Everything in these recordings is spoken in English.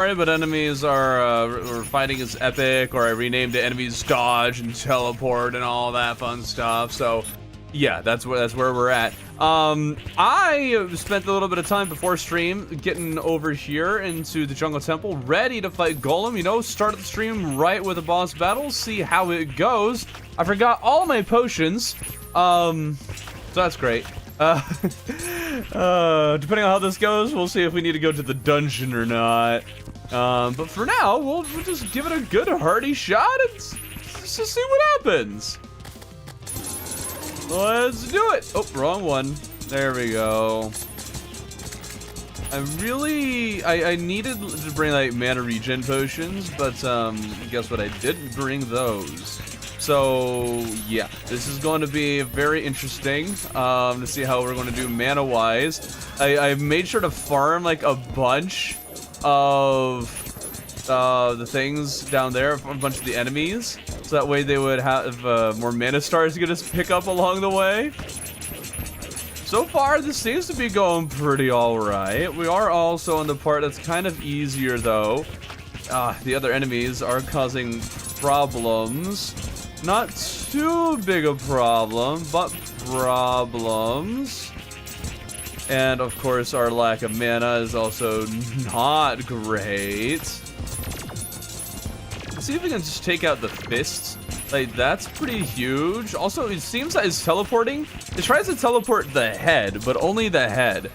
But enemies are fighting as epic, or I renamed it enemies dodge and teleport and all that fun stuff. So yeah, that's where we're at. I spent a little bit of time before stream getting over here into the jungle temple, ready to fight Golem. You know, start the stream right with a boss battle, see how it goes. I forgot all my potions, so that's great. Depending on how this goes, we'll see if we need to go to the dungeon or not. But for now, we'll just give it a good hearty shot and just see what happens. Let's do it. Oh, wrong one. There we go. I needed to bring like mana regen potions, but guess what? I didn't bring those. So yeah, this is going to be very interesting to see how we're going to do mana wise. I made sure to farm like a bunch of the things down there, a bunch of the enemies, so that way they would have more mana stars to get us pick up along the way. So far, this seems to be going pretty alright. We are also on the part that's kind of easier though. The other enemies are causing problems. Not too big a problem, but problems. And of course, our lack of mana is also not great. Let's see if we can just take out the fists. Like, that's pretty huge. Also, it seems that it's teleporting. It tries to teleport the head, but only the head.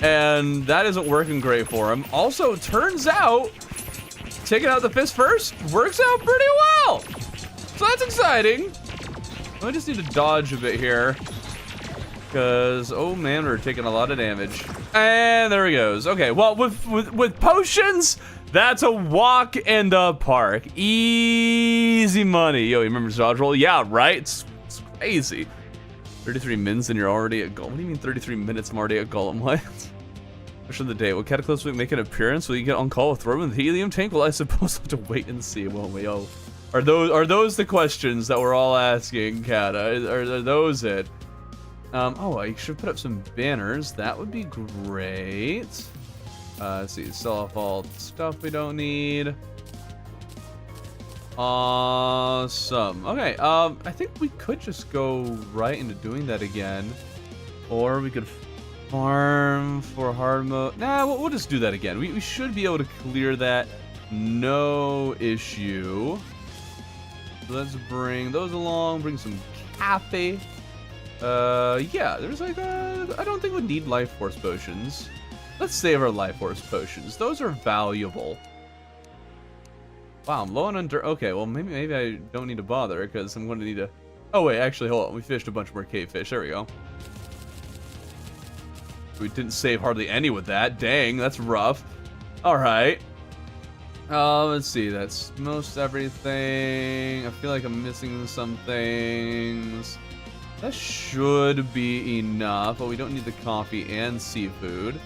And that isn't working great for him. Also, turns out, taking out the fist first works out pretty well. So that's exciting. I just need to dodge a bit here. Because, oh man, we're taking a lot of damage. And there he goes. Okay, well, with potions, that's a walk in the park. Easy money. Yo, you remember Dodgeroll? Yeah, right? It's crazy. 33 minutes and you're already at Golem. What do you mean 33 minutes I'm already at Golem? What? Question of the day. Will Cataclysmic make an appearance? Will you get on call with Throw in the helium tank? Well, I suppose we'll have to wait and see, won't we? Oh. Are those the questions that we're all asking, Kata? Are those it? Oh, I should put up some banners. That would be great. Let's see, sell off all the stuff we don't need. Awesome. Okay, I think we could just go right into doing that again. Or we could farm for hard mode. Nah, we'll just do that again. We should be able to clear that. No issue. So let's bring those along, bring some cafe. Yeah, there's like I don't think we need life force potions. Let's save our life force potions. Those are valuable. Wow, I'm low on under. Okay, well maybe I don't need to bother because I'm going to need to. Oh wait, actually hold on. We fished a bunch more cave fish. There we go. We didn't save hardly any with that. Dang, that's rough. All right. Let's see. That's most everything. I feel like I'm missing some things. That should be enough, but we don't need the coffee and seafood.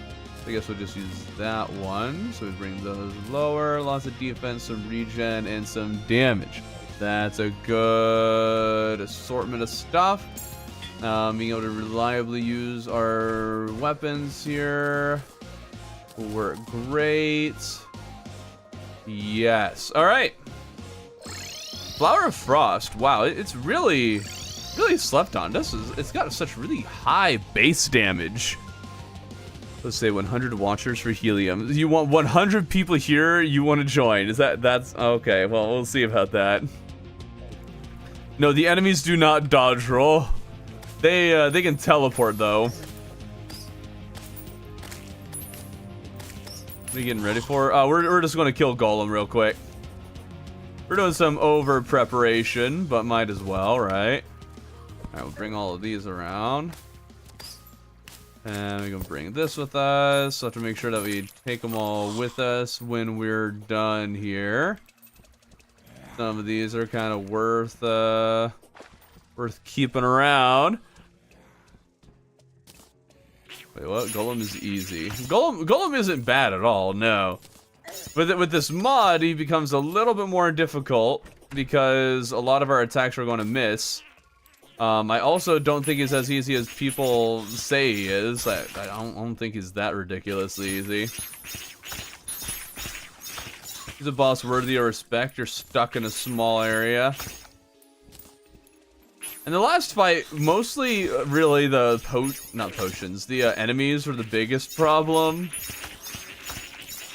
I guess we'll just use that one. So we bring those lower. Lots of defense, some regen, and some damage. That's a good assortment of stuff. Being able to reliably use our weapons here will work great. Yes. All right. Flower of Frost. Wow, it's really slept on. It's got such really high base damage. Let's say 100 watchers for helium. You want 100 people here you want to join. That's okay. Well, we'll see about that. No, the enemies do not dodge roll. They can teleport though. What are you getting ready for? We're just going to kill Golem real quick. We're doing some over preparation, but might as well, right? Alright, we'll bring all of these around. And we're going to bring this with us. So have to make sure that we take them all with us when we're done here. Some of these are kind of worth keeping around. Wait, what? Golem is easy. Golem isn't bad at all, no. But with this mod, he becomes a little bit more difficult because a lot of our attacks are going to miss. I also don't think it's as easy as people say he is. I don't think he's that ridiculously easy. He's a boss worthy of respect. You're stuck in a small area. And the last fight, mostly really the not potions, the enemies were the biggest problem.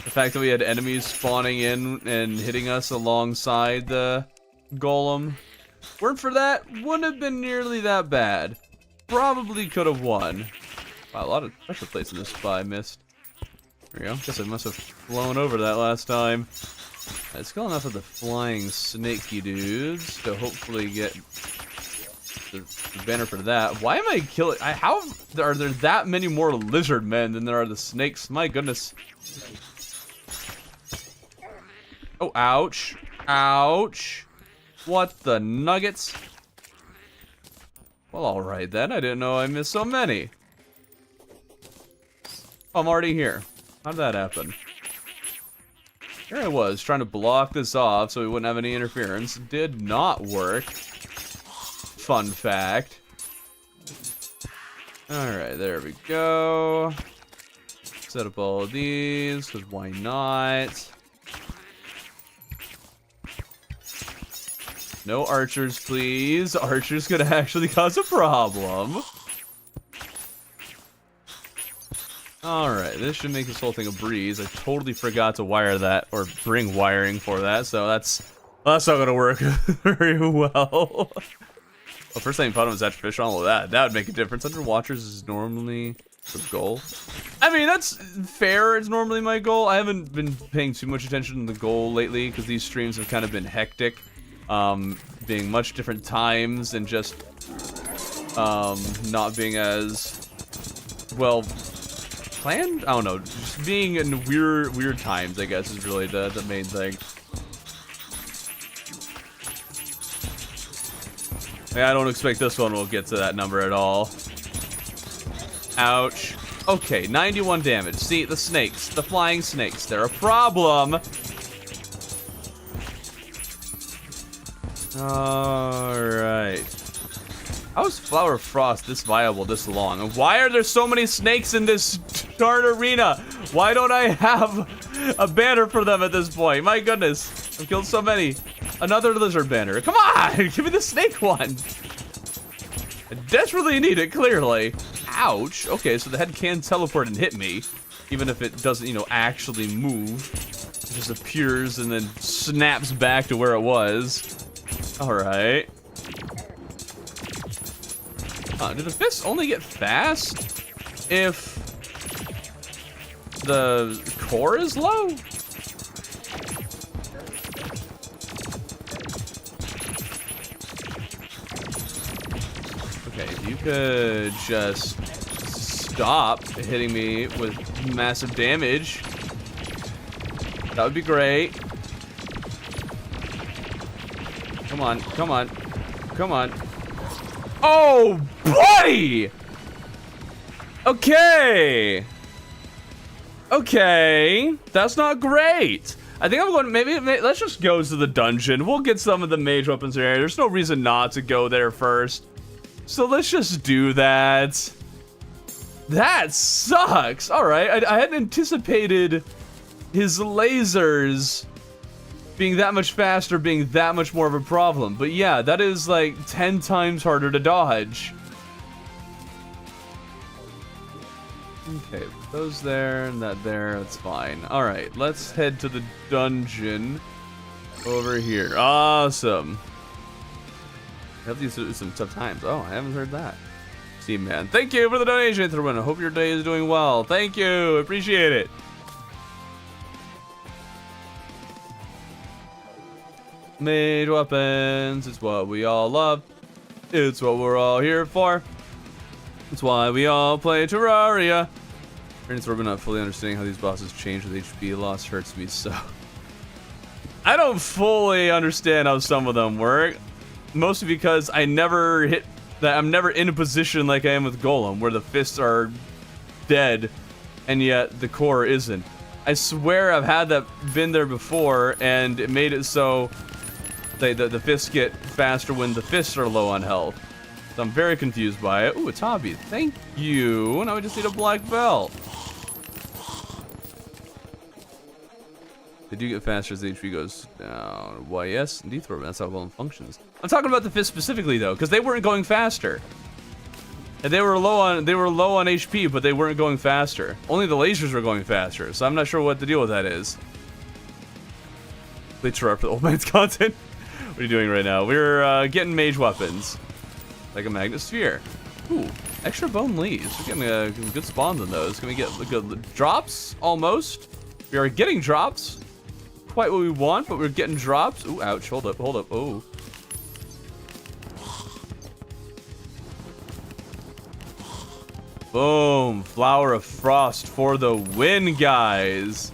The fact that we had enemies spawning in and hitting us alongside the golem. Weren't for that, wouldn't have been nearly that bad. Probably could have won. Wow, a lot of pressure plates in this spot I missed. There we go. Guess I must have flown over that last time. It's got enough of the flying snaky dudes to hopefully get the banner for that. Why am I killing? How are there that many more lizard men than there are the snakes? My goodness. Oh, ouch. Ouch. What the nuggets? Well, alright then. I didn't know I missed so many. Oh, I'm already here. How'd that happen? Here I was, trying to block this off so we wouldn't have any interference. Did not work. Fun fact. Alright, there we go. Set up all of these, because why not? No archers, please. Archers could actually cause a problem. Alright, this should make this whole thing a breeze. I totally forgot to wire that, or bring wiring for that, so that's not gonna work very well. Well, first thing I thought was fish on all of that. That would make a difference. 100 watchers is normally the goal. I mean, that's fair. It's normally my goal. I haven't been paying too much attention to the goal lately because these streams have kind of been hectic. Being much different times and just not being as well planned. I don't know. Just being in weird times, I guess, is really the main thing. Yeah, I don't expect this one will get to that number at all. Ouch. Okay, 91 damage. See, the snakes, the flying snakes, they're a problem. Alright. How is Flower Frost this viable this long? And why are there so many snakes in this darn arena? Why don't I have a banner for them at this point? My goodness. I've killed so many. Another lizard banner. Come on! Give me the snake one! I desperately need it, clearly. Ouch. Okay, so the head can teleport and hit me. Even if it doesn't, you know, actually move. It just appears and then snaps back to where it was. Alright. Do the fists only get fast if the core is low? Okay, if you could just stop hitting me with massive damage, that would be great. Come on, come on, come on. Oh, buddy! Okay. Okay. That's not great. I think I'm going, maybe let's just go to the dungeon. We'll get some of the mage weapons here. There's no reason not to go there first. So let's just do that. That sucks. All right, I hadn't anticipated his lasers being that much faster, being that much more of a problem. But yeah, that is like 10 times harder to dodge. Okay, those there and that there, that's fine. All right, let's head to the dungeon over here. Awesome. I have these some tough times. Oh, I haven't heard that. See, man. Thank you for the donation, everyone. I hope your day is doing well. Thank you. Appreciate it. Mage weapons, it's what we all love. It's what we're all here for. It's why we all play Terraria. It's we're not fully understanding how these bosses change with HP loss hurts me so. I don't fully understand how some of them work. Mostly because I never hit that. I'm never in a position like I am with Golem, where the fists are dead, and yet the core isn't. I swear I've had that been there before, and it made it so the fists get faster when the fists are low on health. So I'm very confused by it. Ooh, it's hobby. Thank you. Now we just need a black belt. They do get faster as the HP goes down. Why, yes, indeed, Thorben. That's how Golem functions. I'm talking about the fist specifically, though, because they weren't going faster. And they were low on HP, but they weren't going faster. Only the lasers were going faster, so I'm not sure what the deal with that is. Please for the old man's content. What are you doing right now? We're getting mage weapons, like a magnet sphere. Ooh, extra bone leaves. We're getting good spawns on those. Can we get good drops? Almost. We are getting drops. Quite what we want, but we're getting drops. Ooh, ouch! Hold up, hold up. Oh. Boom! Flower of Frost for the win, guys.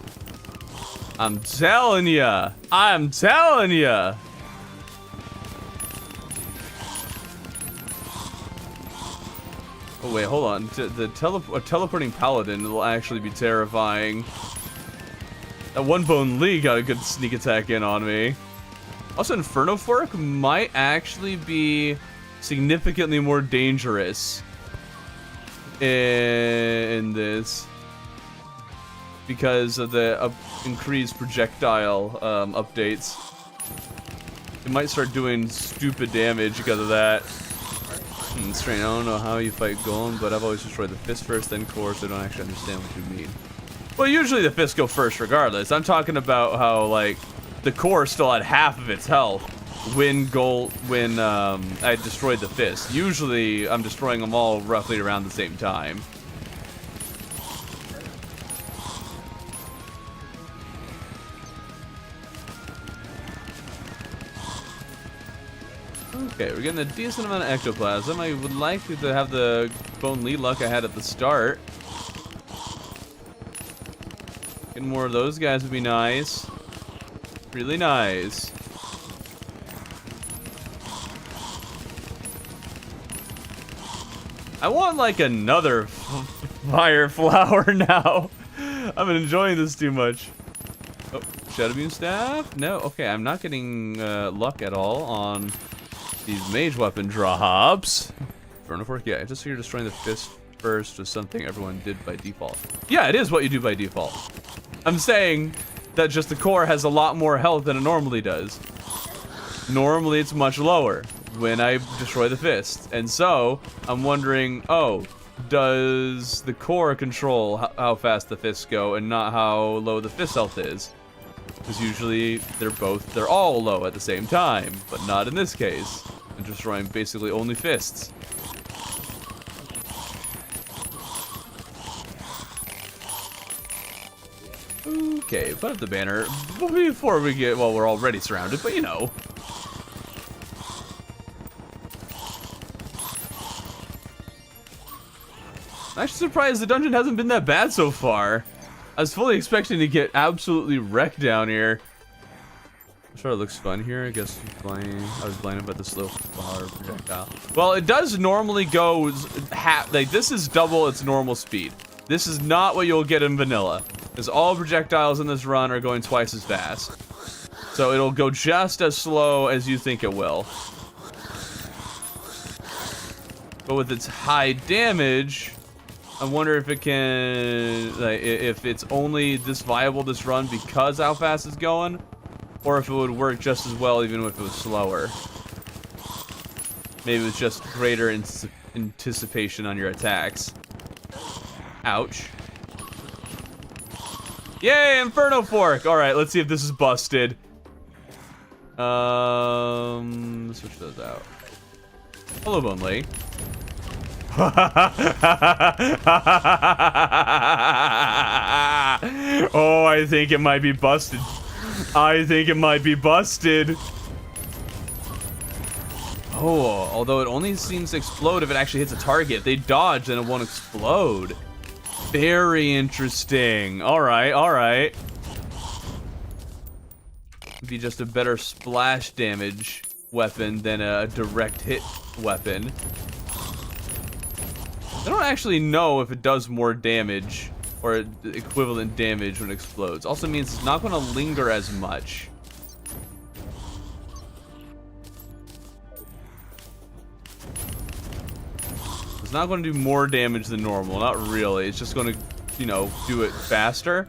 I'm telling ya. I'm telling ya. Oh wait, hold on. The teleporting paladin will actually be terrifying. That one bone Lee got a good sneak attack in on me. Also, Inferno Fork might actually be significantly more dangerous in this because of the increased projectile updates. It might start doing stupid damage because of that. Strange. I don't know how you fight Golem, but I've always destroyed the fist first, then core, so I don't actually understand what you mean. Well, usually the fists go first regardless. I'm talking about how, like, the core still had half of its health when I destroyed the fist. Usually, I'm destroying them all roughly around the same time. Okay, we're getting a decent amount of ectoplasm. I would like to have the Bone Lee luck I had at the start. Getting more of those guys would be nice. Really nice. I want like another fire flower now. I'm enjoying this too much. Oh, Shadow Beam Staff? No, okay, I'm not getting luck at all on these mage weapon drops. Inferno Fork, yeah, just so you're destroying the fist first was something everyone did by default. Yeah, it is what you do by default. I'm saying that just the core has a lot more health than it normally does. Normally it's much lower when I destroy the fist. And so, I'm wondering, oh, does the core control how fast the fists go and not how low the fist health is? Because usually they're all low at the same time, but not in this case. I'm destroying basically only fists. Okay, put up the banner before we get, well, we're already surrounded, but you know. I'm actually surprised the dungeon hasn't been that bad so far. I was fully expecting to get absolutely wrecked down here. I'm sure it looks fun here. I guess I was blinded by the slow flower projectile. Well, it does normally go like this is double its normal speed. This is not what you'll get in vanilla, because all projectiles in this run are going twice as fast. So it'll go just as slow as you think it will. But with its high damage, I wonder if it can, like, if it's only this viable this run because how fast it's going, or if it would work just as well even if it was slower. Maybe it's just greater anticipation on your attacks. Ouch. Yay, Inferno Fork! Alright, let's see if this is busted. Switch those out. Hello, Bone Lee. Oh, I think it might be busted. I think it might be busted. Oh, although it only seems to explode if it actually hits a target. If they dodge, then it won't explode. Very interesting. Alright, alright. Be just a better splash damage weapon than a direct hit weapon. I don't actually know if it does more damage or equivalent damage when it explodes. Also means it's not going to linger as much. It's not going to do more damage than normal. Not really. It's just going to, you know, do it faster.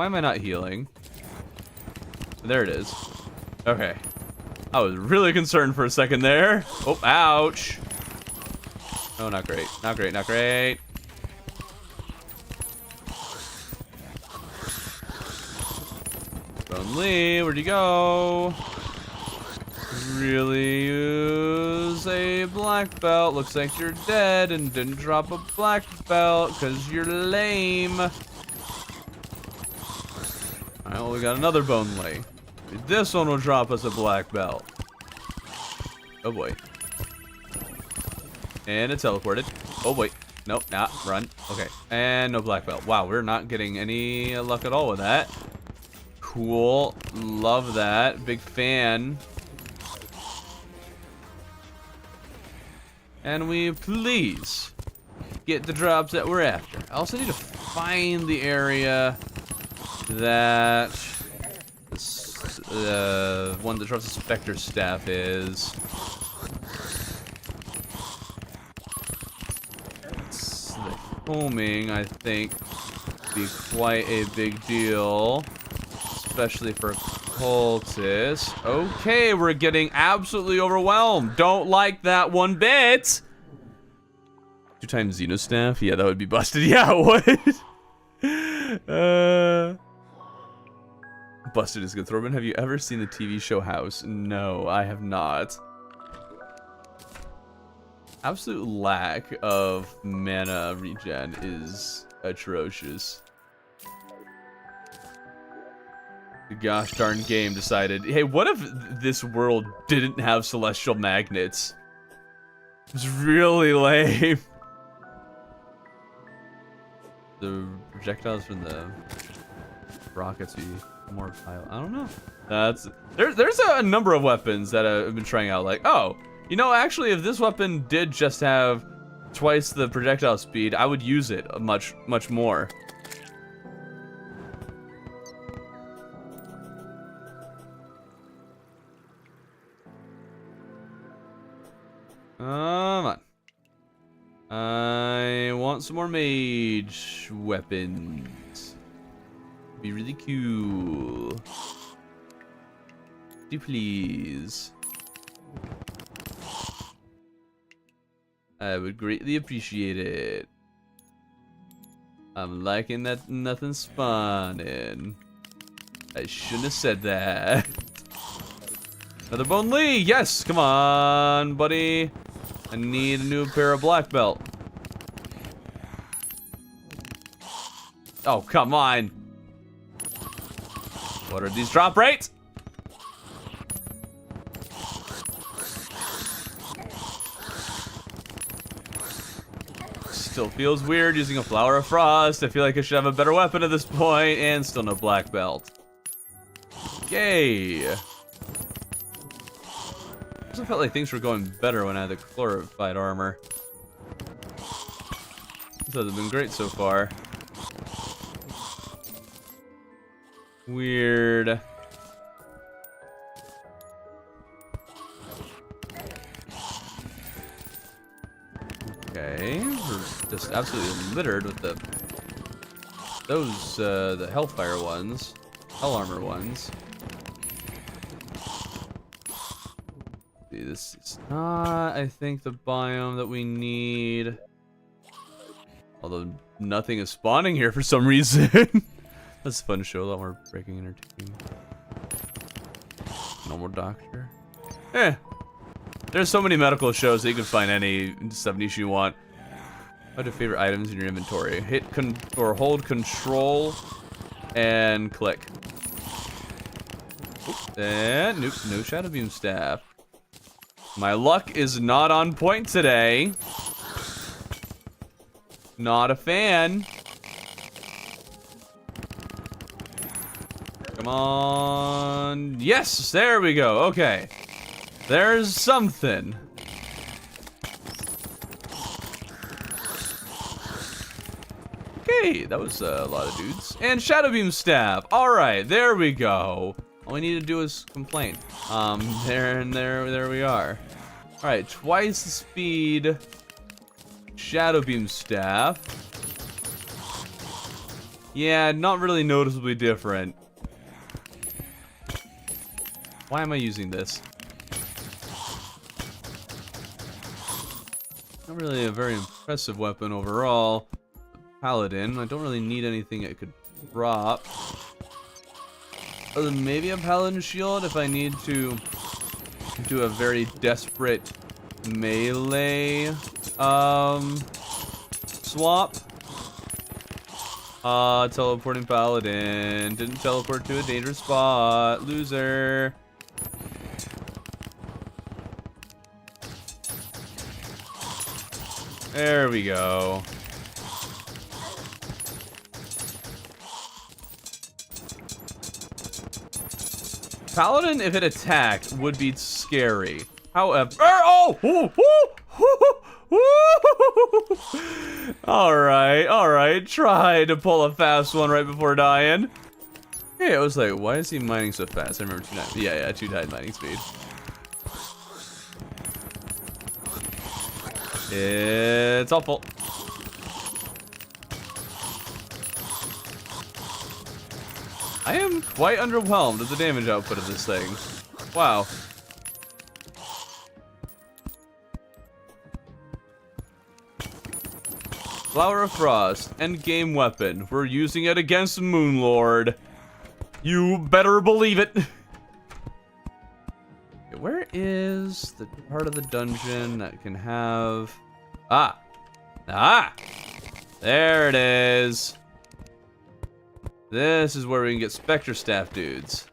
Why am I not healing? There it is. Okay. I was really concerned for a second there. Oh, ouch. Oh, not great. Not great, not great. Bone Lee, where'd you go? Really use a black belt. Looks like you're dead and didn't drop a black belt because you're lame. Alright, well, we got another Bone Lee. This one will drop us a black belt. Oh boy. And it teleported. Oh wait. Nope, not run. Okay. And no black belt. Wow, we're not getting any luck at all with that. Cool. Love that. Big fan. And we please get the drops that we're after. I also need to find the area that the one that drops the Spectre staff is. The homing, I think, would be quite a big deal, especially for cultists. Okay, we're getting absolutely overwhelmed. Don't like that one bit. 2 times Xenostaff? Yeah, that would be busted. Yeah, it would. Busted is good. Thorben, have you ever seen the TV show House? No, I have not. Absolute lack of mana regen is atrocious. The gosh darn game decided, hey, what if this world didn't have celestial magnets? It's really lame. The projectiles from the rockets be more violent. I don't know. There's a number of weapons that I've been trying out. Like, oh, you know, actually, if this weapon did just have twice the projectile speed, I would use it much more. Come on. I want some more mage weapons. Be really cool. Do please. I would greatly appreciate it. I'm liking that nothing's spawning. I shouldn't have said that. Another Bone Lee! Yes! Come on, buddy. I need a new pair of black belt. Oh, come on. What are these drop rates? Still feels weird using a Flower of Frost. I feel like I should have a better weapon at this point, and still no black belt. Yay. I also felt like things were going better when I had the glorified armor. This hasn't been great so far. Weird. Okay, we're just absolutely littered with the Hellfire ones, Hell Armor ones. See, this is not, I think, the biome that we need. Although nothing is spawning here for some reason. That's a fun show, a lot more breaking and entertaining. No more doctor. Eh. There's so many medical shows that you can find any sub-niche you want. What are favorite items in your inventory? Hit or hold control and click. Oop, and nope, no Shadow Beam staff. My luck is not on point today. Not a fan. Come on. Yes, there we go. Okay. There's something. Okay, that was a lot of dudes. And Shadow Beam staff. All right, there we go. All we need to do is complain. There we are. All right, twice the speed. Shadow Beam staff. Yeah, not really noticeably different. Why am I using this? Not really a very impressive weapon overall. Paladin, I don't really need anything it could drop. Other than maybe a paladin shield if I need to do a very desperate melee swap. Teleporting paladin. Didn't teleport to a dangerous spot. Loser. There we go. Paladin, if it attacked, would be scary. However, all right. Try to pull a fast one right before dying. Hey, I was like, why is he mining so fast? I remember 2-9. Yeah, 2-9 mining speed. It's awful. I am quite underwhelmed at the damage output of this thing. Wow. Flower of Frost, endgame weapon. We're using it against Moonlord. You better believe it. Okay, where is the part of the dungeon that can have... Ah! There it is. This is where we can get Spectre Staff dudes.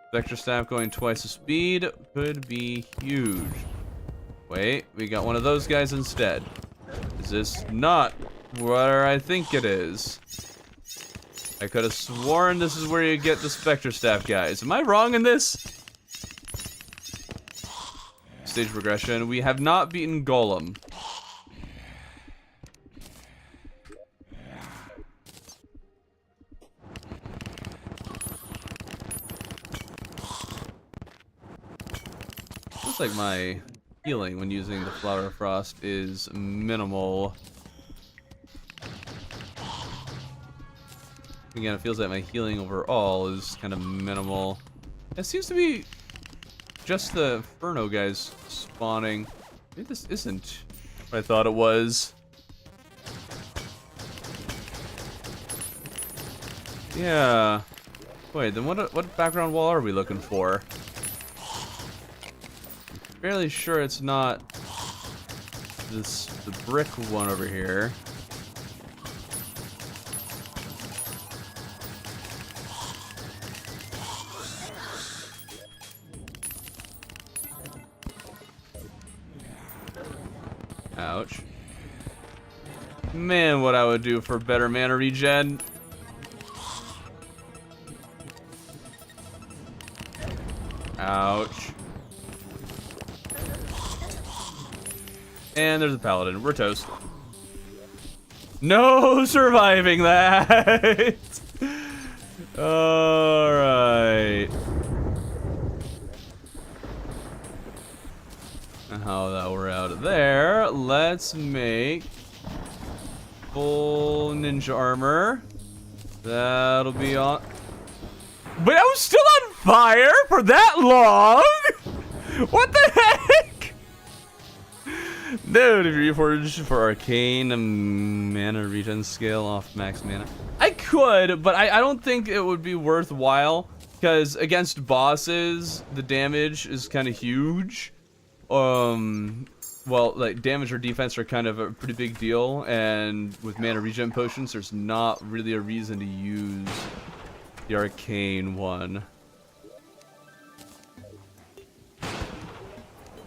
Spectre Staff going twice the speed could be huge. Wait, we got one of those guys instead. Is this not where I think it is? I could have sworn this is where you get the Spectre Staff guys. Am I wrong in this? Stage progression. We have not beaten Golem. Looks like my healing when using the Flower of Frost is minimal. Again, it feels like my healing overall is kind of minimal. It seems to be just the Inferno guys spawning. Maybe this isn't what I thought it was. Yeah. Wait, then what background wall are we looking for? Fairly sure it's not the brick one over here. Ouch. Man, what I would do for better mana regen. Ouch. And there's a paladin. We're toast. No surviving that. All right. Now that we're out of there, let's make full ninja armor. That'll be on. Wait, I was still on fire for that long? What the heck? Dude, if you reforged for arcane mana regen scale off max mana, I could, but I don't think it would be worthwhile because against bosses, the damage is kind of huge. Well, like damage or defense are kind of a pretty big deal, and with mana regen potions, there's not really a reason to use the arcane one.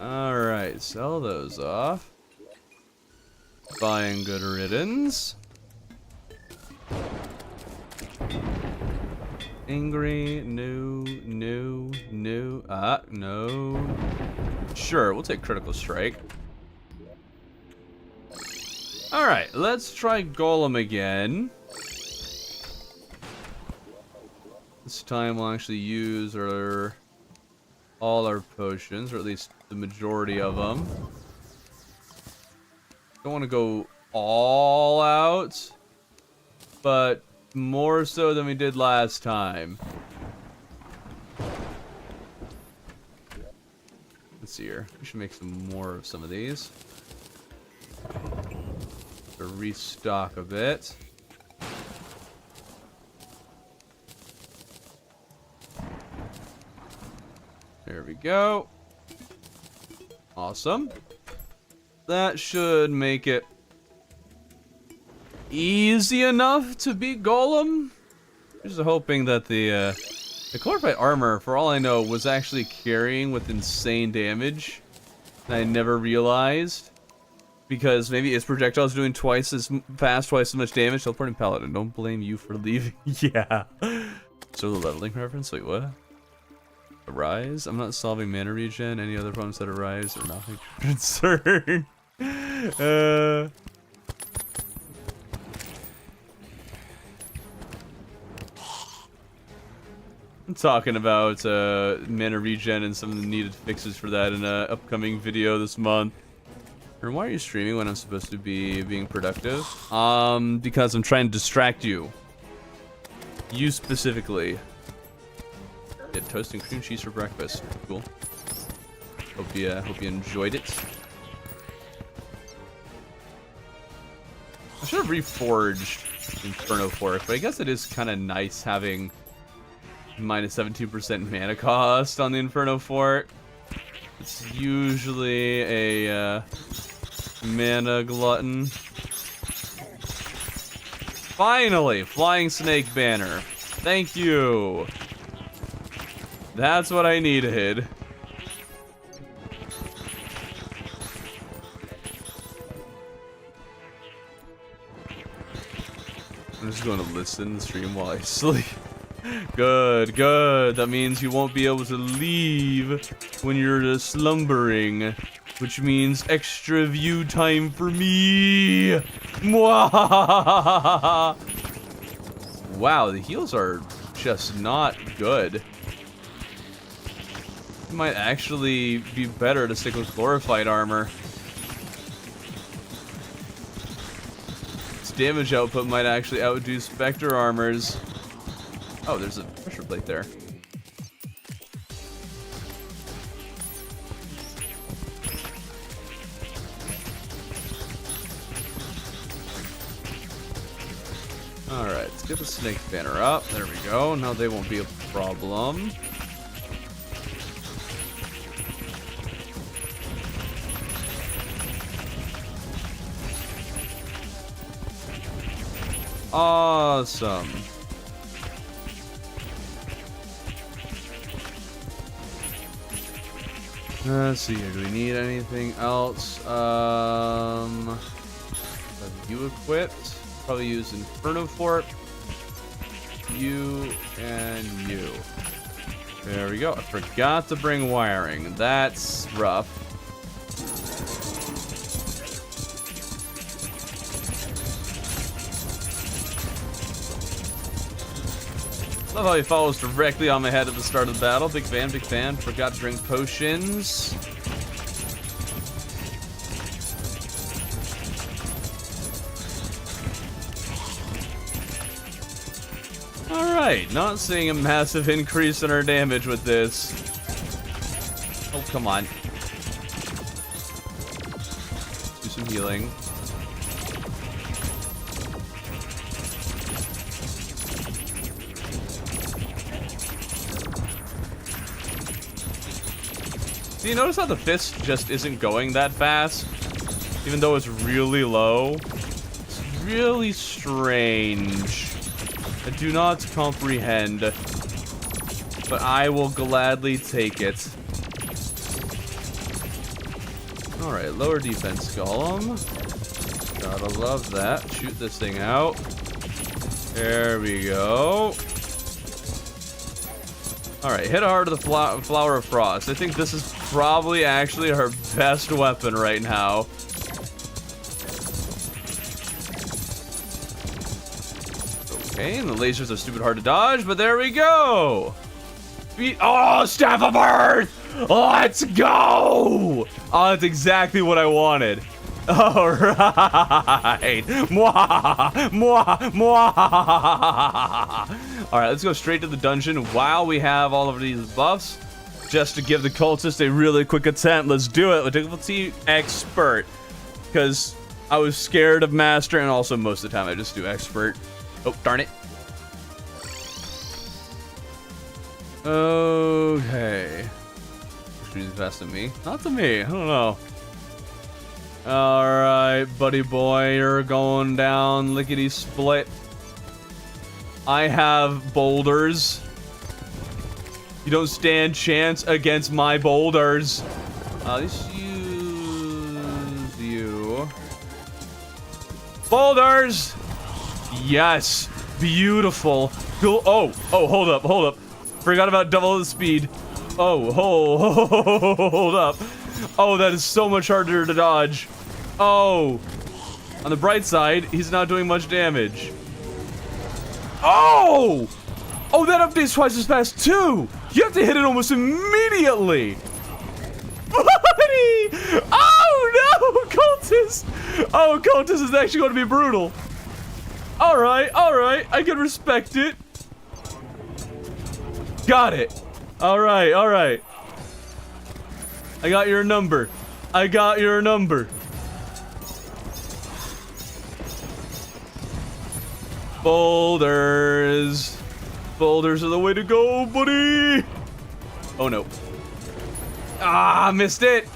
Alright, sell those off. Buying good riddance. Angry, no. No. Sure, we'll take critical strike. Alright, let's try Golem again. This time we'll actually use all our potions, or at least the majority of them. Don't want to go all out, but more so than we did last time. Let's see here. We should make some more of some of these. To restock a bit. There we go. Awesome. That should make it easy enough to beat Golem. Just hoping that the glorified armor, for all I know, was actually carrying with insane damage. And I never realized. Because maybe its projectiles doing twice as fast, twice as much damage. Teleporting Paladin, don't blame you for leaving. Yeah. So the leveling reference? Wait, what? Arise? I'm not solving mana regen. Any other problems that arise are not my concern. I'm talking about mana regen and some of the needed fixes for that in an upcoming video this month. And why are you streaming when I'm supposed to be being productive? Because I'm trying to distract you. You specifically. Get toast and cream cheese for breakfast. Cool. Hope you enjoyed it. I should have reforged Inferno Fork, but I guess it is kind of nice having minus 17% mana cost on the Inferno Fork. It's usually a mana glutton. Finally, Flying Snake Banner. Thank you. That's what I needed. I'm just going to listen and stream while I sleep. Good, good. That means you won't be able to leave when you're slumbering, which means extra view time for me. Wow, the heals are just not good. It might actually be better to stick with glorified armor. Its damage output might actually outdo Spectre armors. Oh, there's a pressure plate there. Alright, let's get the snake banner up. There we go. Now they won't be a problem. Awesome. Let's see here. Do we need anything else? Have you equipped? Probably use Inferno Fork. You and you. There we go. I forgot to bring wiring. That's rough. Love how he follows directly on my head at the start of the battle. Big fan, big fan. Forgot to drink potions. Alright, not seeing a massive increase in our damage with this. Oh, come on. Do some healing. Do you notice how the fist just isn't going that fast? Even though it's really low? It's really strange. I do not comprehend. But I will gladly take it. Alright, lower defense golem. Gotta love that. Shoot this thing out. There we go. Alright, hit hard of the Flower of Frost. I think this is probably actually her best weapon right now. Okay, and the lasers are stupid hard to dodge, but there we go! Oh, Staff of Earth! Let's go! Oh, that's exactly what I wanted. All right. Mwah, mwah, mwah. All right, let's go straight to the dungeon while we have all of these buffs, just to give the cultists a really quick attempt. Let's do it. Difficulty expert, because I was scared of master, and also most of the time I just do expert. Oh, darn it. Okay. Shooting fast at me. Not to me. I don't know. Alright, buddy boy, you're going down lickety split. I have boulders. You don't stand chance against my boulders. Let's use you. Boulders! Yes! Beautiful. Oh, hold up. Forgot about double the speed. Oh, hold up. Oh, that is so much harder to dodge. Oh. On the bright side, he's not doing much damage. Oh! Oh, that update's twice as fast, too! You have to hit it almost immediately! Buddy! Oh, no! Cultist! Oh, Cultist is actually going to be brutal. Alright. I can respect it. Got it. Alright. I got your number. Boulders. Boulders are the way to go, buddy. Oh, no. Ah, missed it.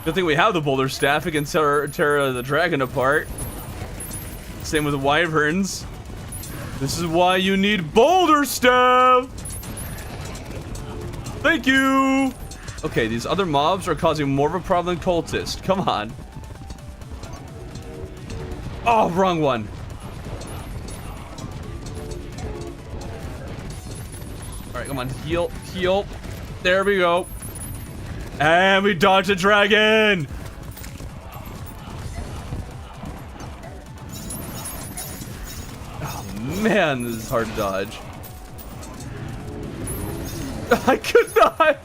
Good thing we have the boulder staff. It can tear the dragon apart. Same with the wyverns. This is why you need boulder staff. Thank you. Okay, these other mobs are causing more of a problem than cultists. Come on. Oh, wrong one. All right, come on, heal. There we go. And we dodged a dragon. Oh man, this is hard to dodge. I could not.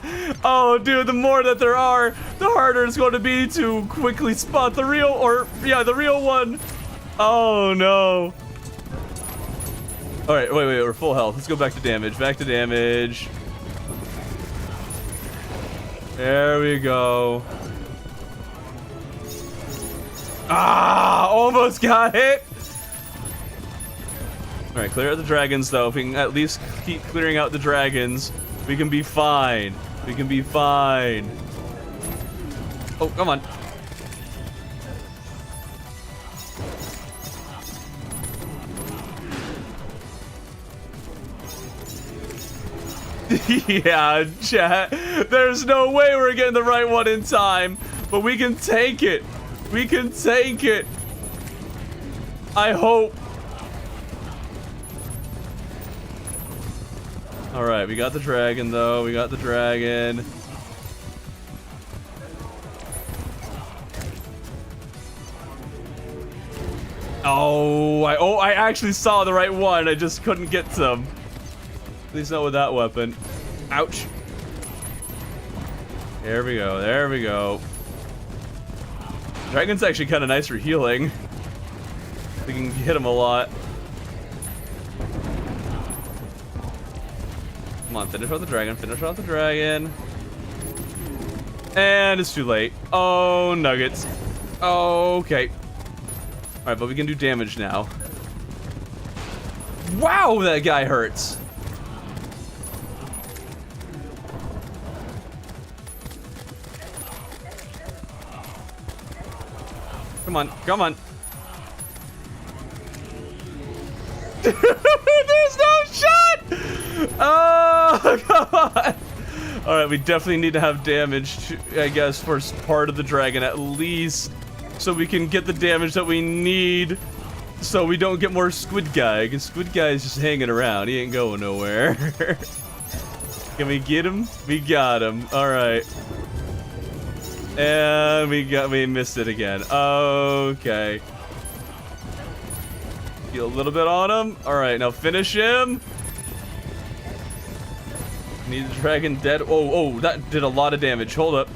Oh, dude, the more that there are, the harder it's going to be to quickly spot the real, the real one. Oh, no. All right, wait, we're full health. Let's go back to damage. There we go. Ah, almost got it. All right, clear out the dragons, though. If we can at least keep clearing out the dragons, we can be fine. Oh, come on. Yeah, chat. There's no way we're getting the right one in time, but we can take it. I hope. All right, we got the dragon, though. Oh, I actually saw the right one. I just couldn't get some. At least not with that weapon. Ouch. There we go. Dragon's actually kind of nice for healing. We can hit him a lot. Come on, finish off the dragon. And it's too late. Oh, nuggets. Okay. Alright, but we can do damage now. Wow, that guy hurts. Come on. There's no shot! Oh, come on. All right, we definitely need to have damage, I guess, for part of the dragon at least, so we can get the damage that we need, so we don't get more squid guy, because squid guy is just hanging around. He ain't going nowhere. Can we get him? We got him. All right. And we missed it again. Okay. Heal a little bit on him. All right, now finish him. Need the dragon dead. Oh, that did a lot of damage. Hold up.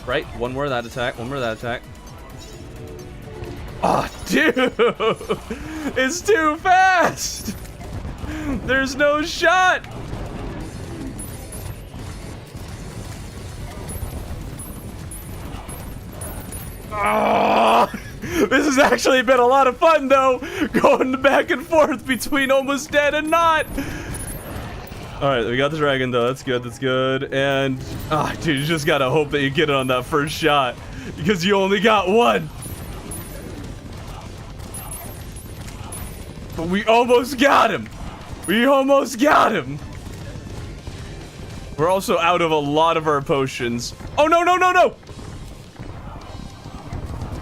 Right, one more of that attack, one more of that attack. Oh, dude! It's too fast! There's no shot! Oh, this has actually been a lot of fun, though, going back and forth between almost dead and not. All right, we got the dragon, though. That's good, that's good. And, dude, you just gotta hope that you get it on that first shot, because you only got one. But we almost got him. We almost got him. We're also out of a lot of our potions. Oh, no, no, no, no!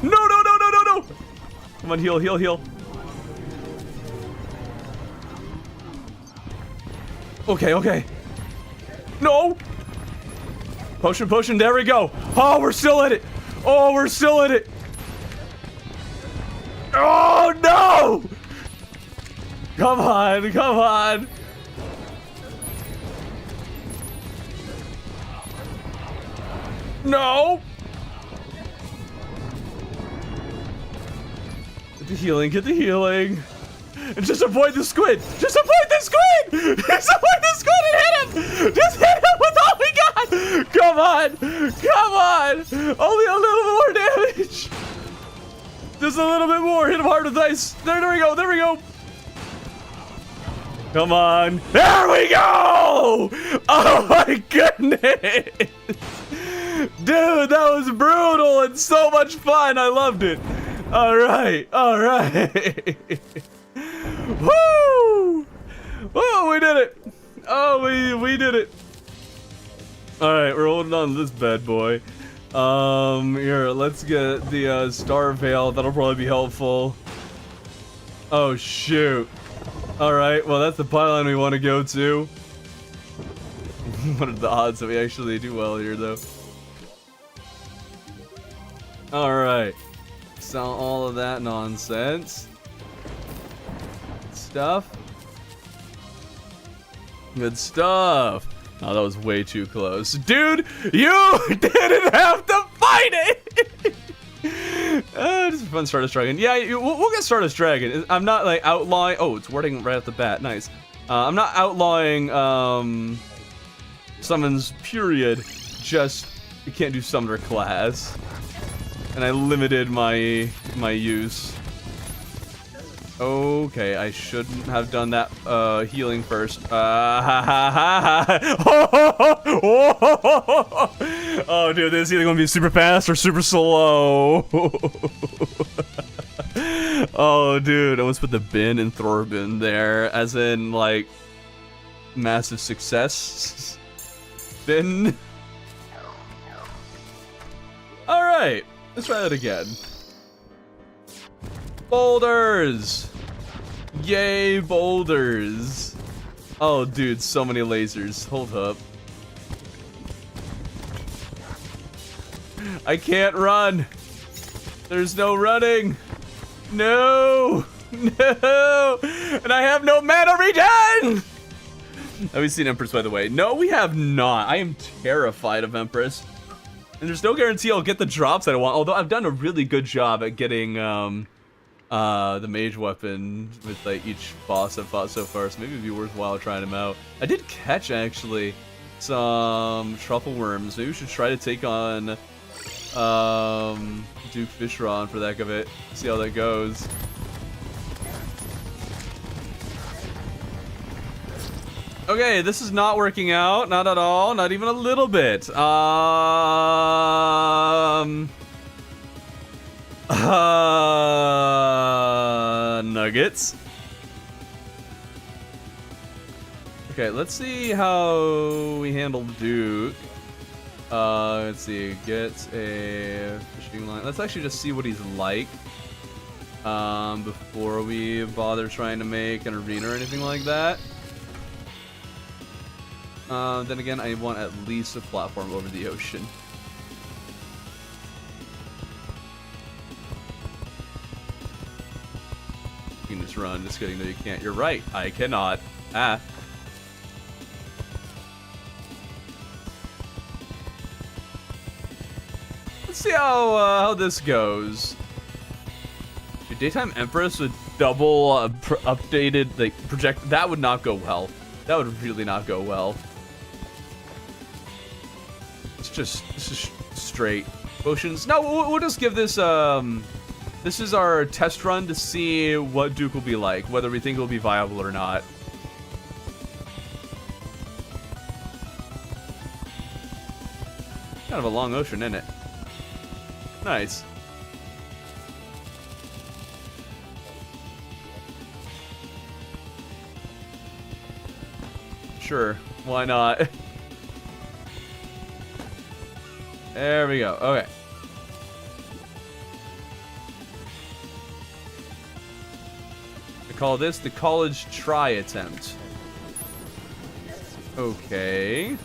No, no, no, no, no, no! Come on, heal, heal, heal. Okay, okay. No! Potion, potion, there we go. Oh, we're still in it. Oh, we're still in it. Oh, no! Come on, come on. No! Get the healing, get the healing. And just avoid the squid! Just avoid the squid! Just avoid the squid and hit him! Just hit him with all we got! Come on! Come on! Only a little more damage! Just a little bit more! Hit him hard with ice! There we go! There we go! Come on! There we go! Oh my goodness! Dude, that was brutal and so much fun! I loved it! Alright, alright! Woo! Oh, we did it! Oh, we did it! Alright, we're holding on to this bad boy. Here, let's get the Star Veil. That'll probably be helpful. Oh, shoot. Alright, well, that's the pylon we want to go to. What are the odds that we actually do well here, though? Alright. Sell all of that nonsense. Stuff. Good stuff. Oh, that was way too close. Dude, you didn't have to fight it! Just fun Stardust Dragon. Yeah, we'll get Stardust Dragon. I'm not like outlawing. Oh, it's wording right off the bat. Nice. I'm not outlawing summons period. Just you can't do summoner class. And I limited my use. Okay, I shouldn't have done that healing first. Oh, dude, this is either gonna be super fast or super slow. Oh, dude, I almost put the bin and Thorbin there, as in, like, massive success. Bin. Alright, let's try that again. Boulders! Yay, boulders! Oh, dude, so many lasers. Hold up. I can't run! There's no running! No! No! And I have no mana regen! Have we seen Empress, by the way? No, we have not. I am terrified of Empress. And there's no guarantee I'll get the drops that I want, although I've done a really good job at getting, the mage weapon with like each boss I've fought so far, so maybe it'd be worthwhile trying them out. I did catch actually some truffle worms. Maybe we should try to take on Duke Fishron for the heck of it. See how that goes. Okay, this is not working out, not at all, not even a little bit. Nuggets. Okay, let's see how we handle Duke. Let's see, get a fishing line. Let's actually just see what he's like before we bother trying to make an arena or anything like that. Then again, I want at least a platform over the ocean. You can just run. Just kidding. No, you can't. You're right. I cannot. Ah. see how this goes. Dude, Daytime Empress with double updated like project, that would not go well. That would really not go well. It's just straight potions. No, we'll just give this this is our test run to see what Duke will be like, whether we think it will be viable or not. Kind of a long ocean, isn't it? Nice. Sure, why not? There we go. Okay. I call this the college try attempt. Okay.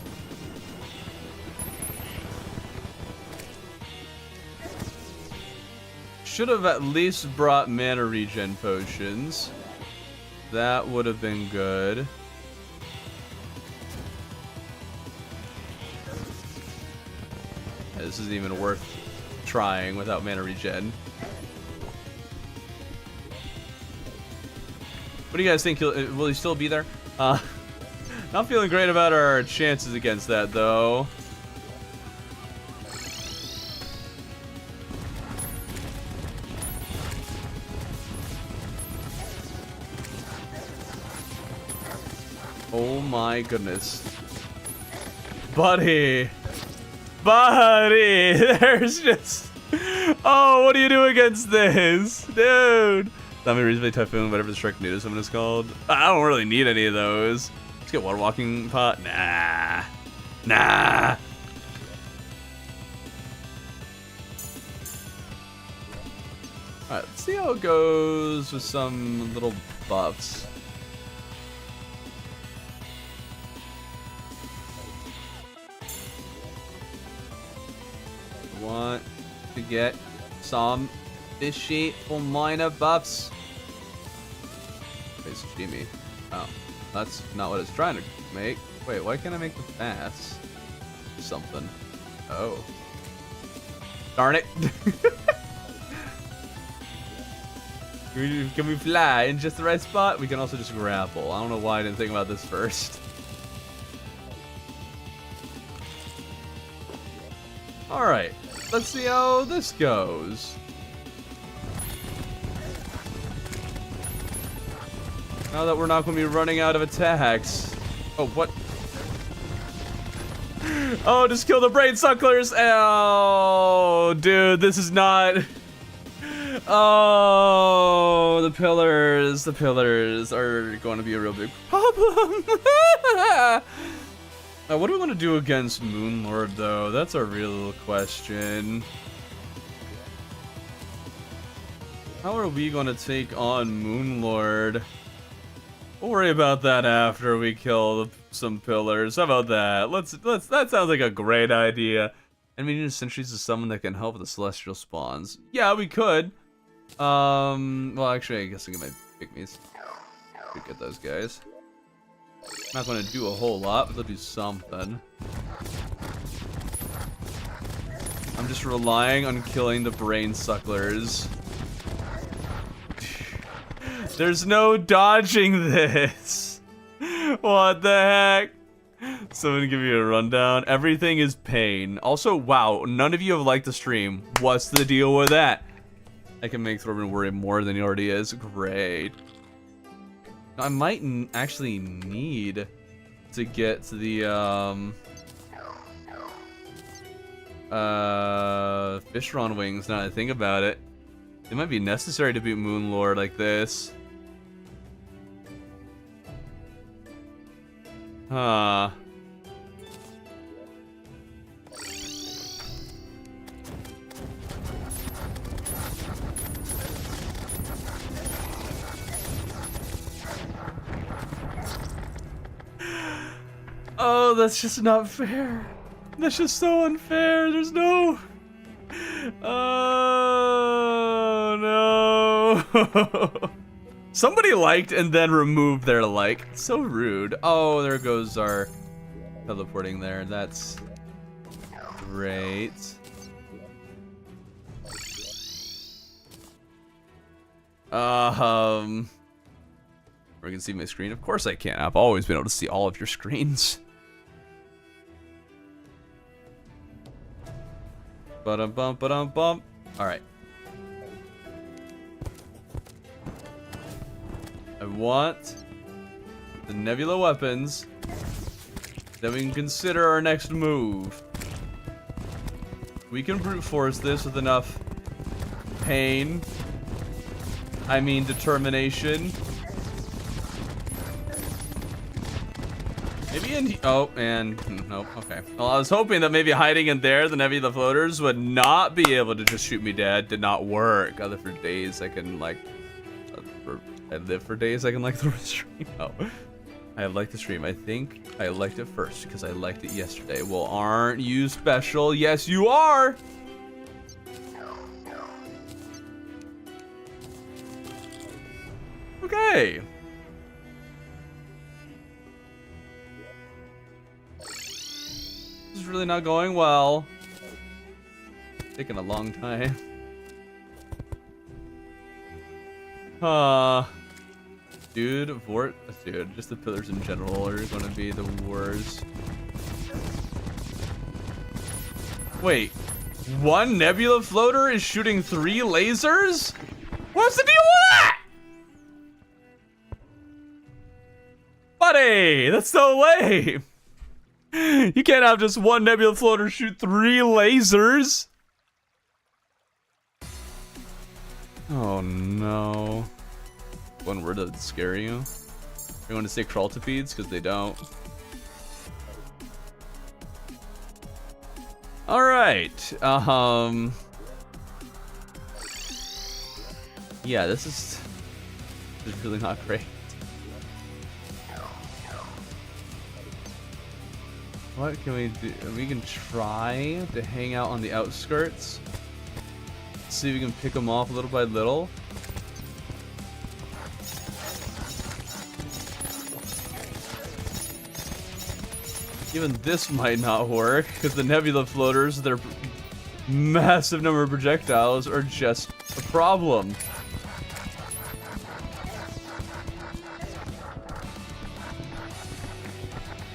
Should have at least brought mana regen potions. That would have been good. This isn't even worth trying without mana regen. What do you guys think? Will he still be there? Not feeling great about our chances against that, though. Oh my goodness. Buddy! Buddy! There's just... Oh, what do you do against this? Dude! Zombie Reasonably Typhoon, whatever the Shrek Nudist one is called. I don't really need any of those. Let's get Water Walking Pot. Nah. Nah. Alright, let's see how it goes with some little buffs. Want to get some fishy or minor buffs. Wait, Jimmy. Oh, that's not what it's trying to make. Wait, why can't I make the fast? Something. Oh. Darn it. Can we fly in just the right spot? We can also just grapple. I don't know why I didn't think about this first. Alright. Let's see how this goes. Now that we're not going to be running out of attacks. Oh, what? Oh, just kill the brain sucklers. Oh, dude, this is not... Oh, the pillars are going to be a real big problem. What do we want to do against Moonlord, though? That's a real question. How are we going to take on Moonlord? We'll worry about that after we kill some pillars. How about that? That sounds like a great idea. And we need sentries to summon that can help with the celestial spawns. Yeah, we could. Well, actually, I guess I get my pygmies. Could get those guys. Not going to do a whole lot, but they'll do something. I'm just relying on killing the brain sucklers. There's no dodging this. What the heck? Someone give me a rundown. Everything is pain. Also, wow, none of you have liked the stream. What's the deal with that? I can make Thorben worry more than he already is. Great. I might actually need to get to the Fishron wings now that I think about it. It might be necessary to beat Moonlord like this. Huh. Oh, that's just not fair. That's just so unfair. There's no... Oh, no. Somebody liked and then removed their like. So rude. Oh, there goes our teleporting there. That's great. Where I can see my screen? Of course I can. I've always been able to see all of your screens. Ba-dum-bum, ba-dum-bum. Alright. I want the Nebula weapons. Then we can consider our next move. We can brute force this with enough pain. I mean determination. Maybe in... Oh, and... Nope, okay. Well, I was hoping that maybe hiding in there, the Nebula floaters would not be able to just shoot me dead. Did not work. I live for days. I can, like... I live for days. I can like the stream. Oh. I like the stream. I think I liked it first because I liked it yesterday. Well, aren't you special? Yes, you are! Okay. This is really not going well. Taking a long time. Dude, dude, just the pillars in general are gonna be the worst. Wait, one Nebula floater is shooting 3 lasers? What's the deal with that? Buddy, that's so lame. You can't have just one Nebula floater shoot 3 lasers. Oh no. One word that would scare you. You're going to say crawltipedes because they don't. All right. Yeah, this is really not great. What can we do? We can try to hang out on the outskirts. See if we can pick them off little by little. Even this might not work, because the Nebula floaters, their massive number of projectiles are just a problem.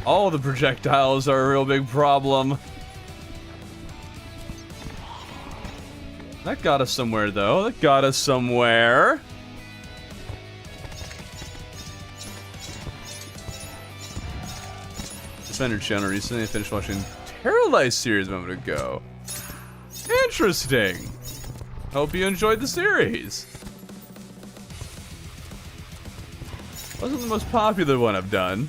All the projectiles are a real big problem. That got us somewhere, though. That got us somewhere. Defender channel recently. I finished watching Terraria series a moment ago. Interesting. Hope you enjoyed the series. Wasn't the most popular one I've done.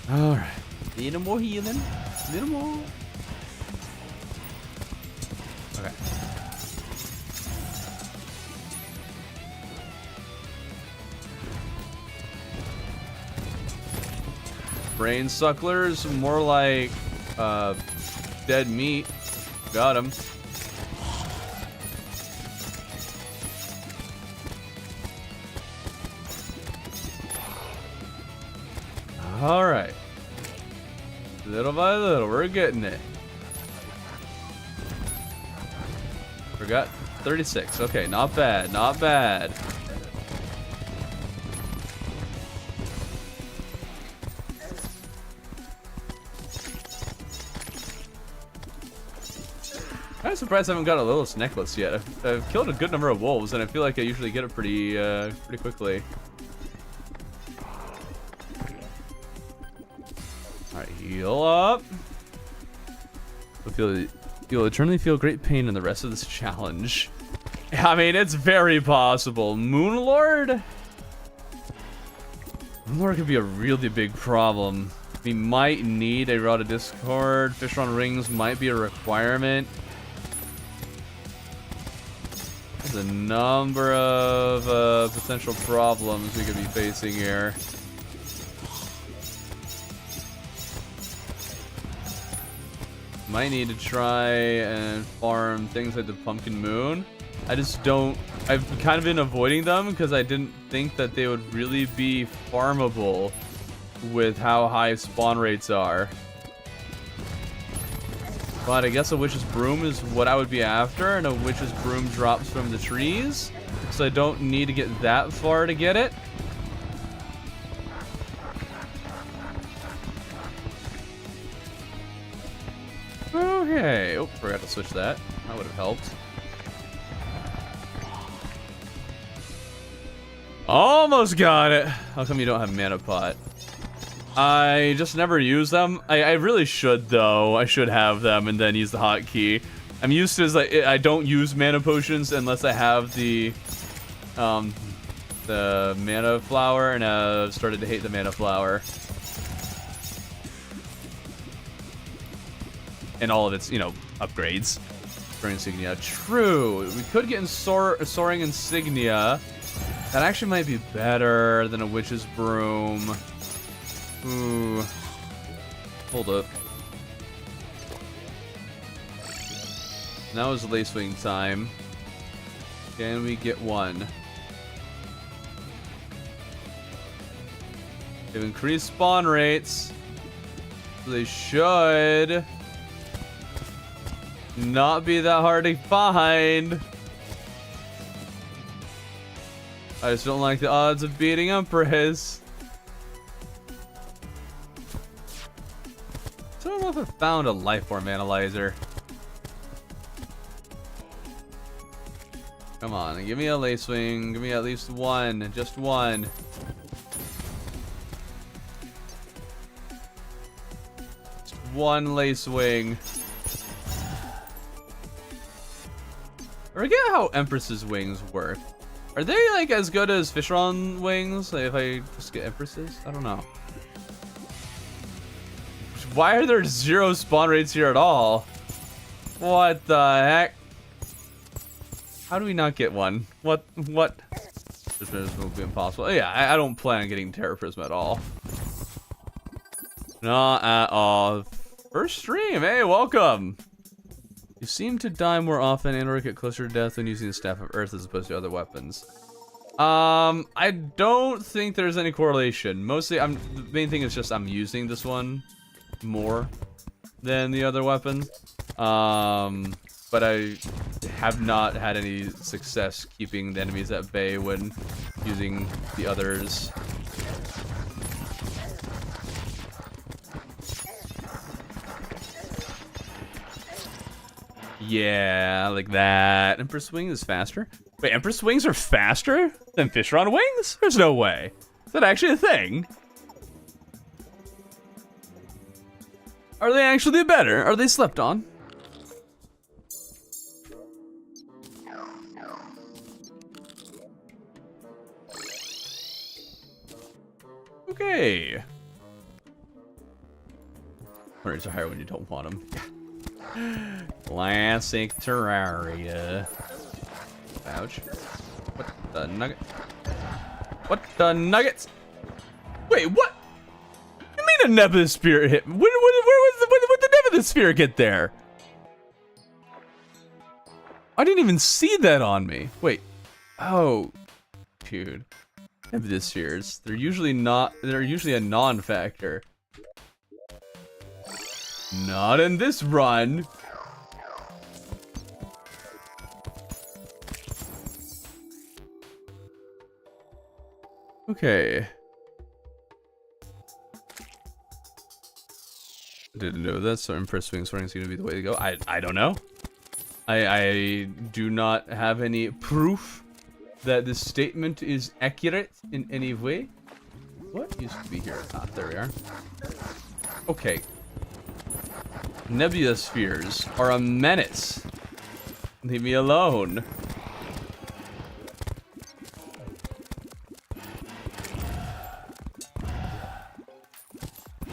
Alright. Little more healing. Little more. Okay. Brain sucklers, more like dead meat. Got him. All right. Little by little, we're getting it. Forgot 36. Okay, not bad, not bad. I'm surprised I haven't got a Lilith's necklace yet. I've killed a good number of wolves, and I feel like I usually get it pretty quickly. Alright, heal up. You'll eternally feel great pain in the rest of this challenge. I mean, it's very possible. Moonlord? Moonlord could be a really big problem. We might need a Rod of Discord. Fishron rings might be a requirement. There's a number of potential problems we could be facing here. Might need to try and farm things like the Pumpkin Moon. I just don't... I've kind of been avoiding them because I didn't think that they would really be farmable with how high spawn rates are. But I guess a witch's broom is what I would be after, and a witch's broom drops from the trees, so I don't need to get that far to get it. Okay. Oh, forgot to switch that. That would have helped. Almost got it. How come you don't have mana pot? I just never use them. I really should though. I should have them and then use the hotkey. I'm used to like I don't use mana potions unless I have the mana flower, and I've started to hate the mana flower and all of its upgrades. Soaring insignia. True. We could get in soaring insignia. That actually might be better than a witch's broom. Ooh. Hold up. Now is Lacewing time. Can we get one? They've increased spawn rates. So they should not be that hard to find. I just don't like the odds of beating Empress. So I don't know if I found a life form analyzer. Come on, give me a Lacewing. Give me at least one. Just one. Just one Lacewing. I forget how Empress's wings work. Are they like as good as Fishron wings? Like if I just get Empresses? I don't know. Why are there 0 spawn rates here at all? What the heck? How do we not get one? What? This will be impossible. Yeah, I don't plan on getting Terra Prism at all. Not at all. First stream, hey, welcome. You seem to die more often and or get closer to death when using the Staff of Earth as opposed to other weapons. I don't think there's any correlation. Mostly, the main thing is just I'm using this one more than the other weapon. But I have not had any success keeping the enemies at bay when using the others. Yeah, like that. Empress Wing is faster? Wait, Empress Wings are faster than Fishron Wings? There's no way. Is that actually a thing? Are they actually better? Are they slept on? Okay. Rates are higher when you don't want them. Classic Terraria. Ouch. What the nugget? What the nuggets? Wait, what? You mean a Nebula Spirit hit? When did the Nebula Spirit get there? I didn't even see that on me. Wait. Oh, dude. Nebula Spheres. They're usually a non-factor. Not in this run. Okay. Didn't know that, so Empress Wing Soaring is going to be the way to go. I don't know. I do not have any proof that this statement is accurate in any way. What used to be here? Ah, there we are. Okay. Nebula Spheres are a menace. Leave me alone.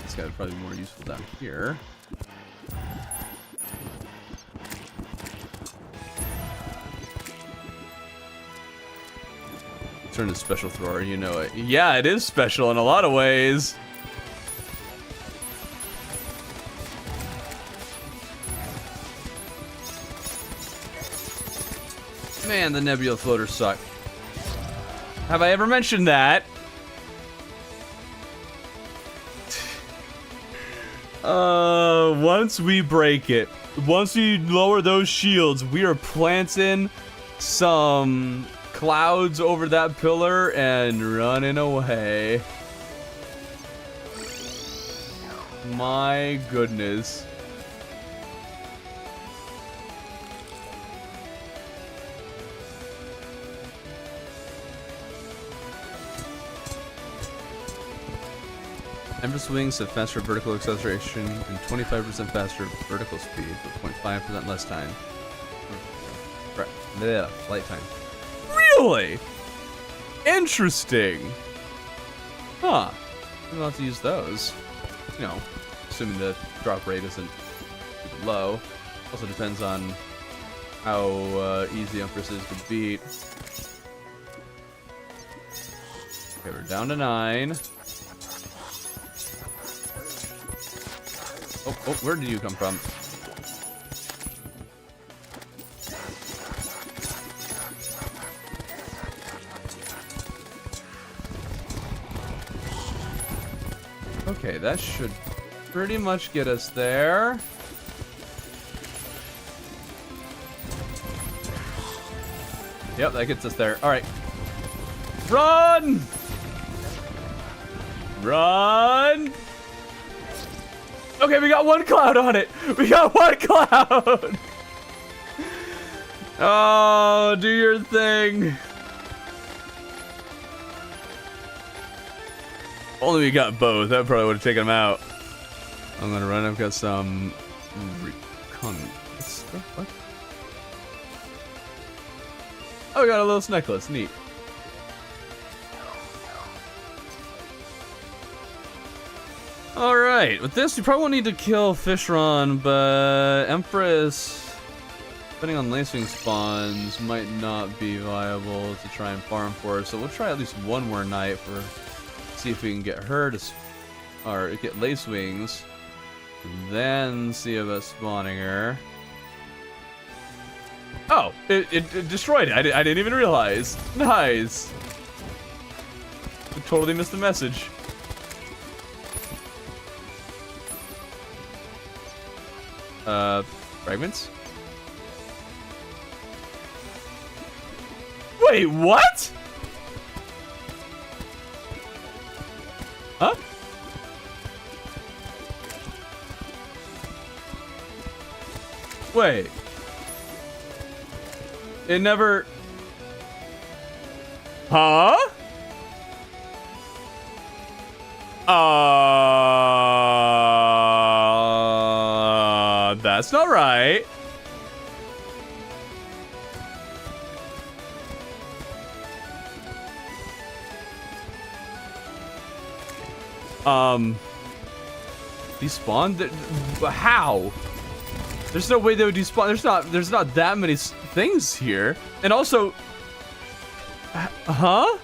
This guy would probably be more useful down here. Turn to special thrower, you know it. Yeah, it is special in a lot of ways. Man, the Nebula floaters suck. Have I ever mentioned that? Once we break it, once we lower those shields, we are planting some clouds over that pillar and running away. My goodness. Empress wings have faster vertical acceleration and 25% faster vertical speed, but 0.5% less time. Yeah, flight time. Really? Interesting. Huh. We'll have to use those. You know, assuming the drop rate isn't super low. Also depends on how easy Empress is to beat. Okay, we're down to 9. Oh, where did you come from? Okay, that should pretty much get us there. Yep, that gets us there. All right. Run! Run! Okay, we got 1 cloud on it. We got 1 cloud. Oh, do your thing. Only we got both. That probably would have taken him out. I'm gonna run. I've got some what? Oh, we got a little necklace. Neat. Alright, with this, you probably won't need to kill Fishron, but Empress, depending on Lacewing spawns, might not be viable to try and farm for. So we'll try at least 1 more night for, see if we can get her to, or get Lacewings, and then see about spawning her. Oh, it destroyed it. I didn't even realize. Nice. I totally missed the message. Fragments? Wait, what? Huh? Wait. It never... Huh? That's not right. Despawn? How? There's no way they would despawn. There's not that many things here. And also, huh?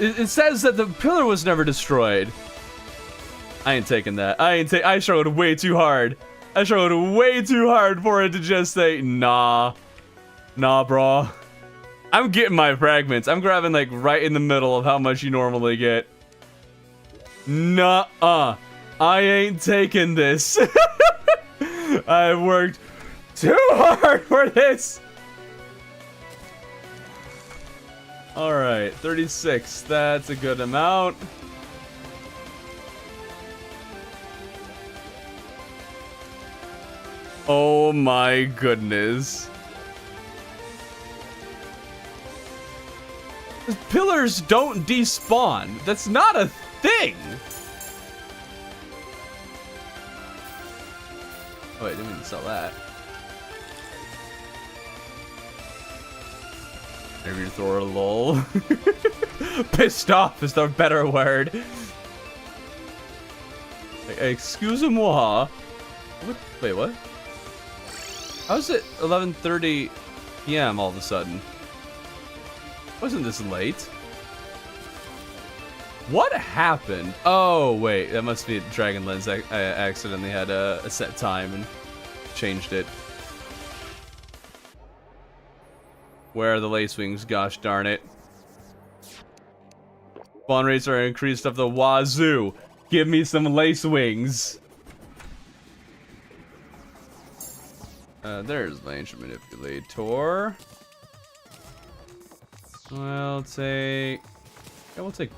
It says that the pillar was never destroyed. I ain't taking that. I struggled way too hard. I struggled way too hard for it to just say, nah. Nah, bro. I'm getting my fragments. I'm grabbing like right in the middle of how much you normally get. Nuh-uh. I ain't taking this. I worked too hard for this. Alright, 36. That's a good amount. Oh my goodness. Pillars don't despawn. That's not a thing. Oh wait, I didn't mean to sell that. Maybe you throw a lull. Pissed off is the better word. Excuse-moi. Wait, what? How's it 11:30 p.m. all of a sudden? Wasn't this late? What happened? Oh, wait. That must be a Dragon Lens. I accidentally had a set time and changed it. Where are the Lacewings? Gosh darn it. Spawn rates are increased up the wazoo. Give me some Lacewings. There's my ancient manipulator. We'll take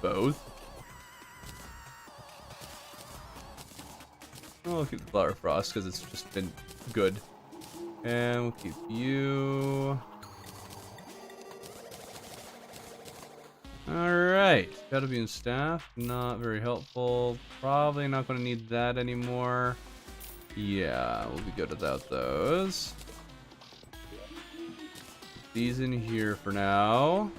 both. We'll keep the Flower Frost because it's just been good. And we'll keep you. Alright. Gotta be in staff. Not very helpful. Probably not going to need that anymore. Yeah, we'll be good without those. Put these in here for now.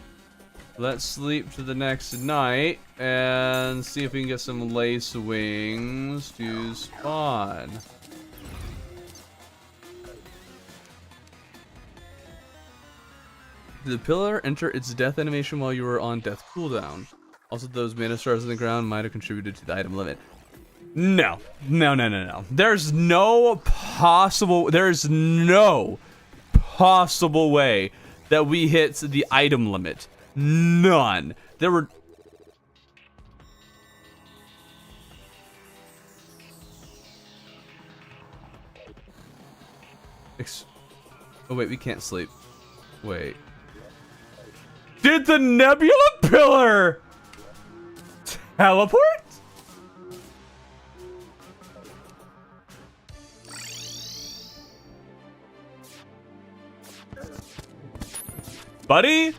Let's sleep to the next night and see if we can get some lace wings to spawn. Did the pillar enter its death animation while you were on death cooldown? Also, those mana stars on the ground might have contributed to the item limit. No. There's no possible way that we hit the item limit. None. There were... Oh wait, we can't sleep. Wait. Did the Nebula Pillar teleport? Buddy?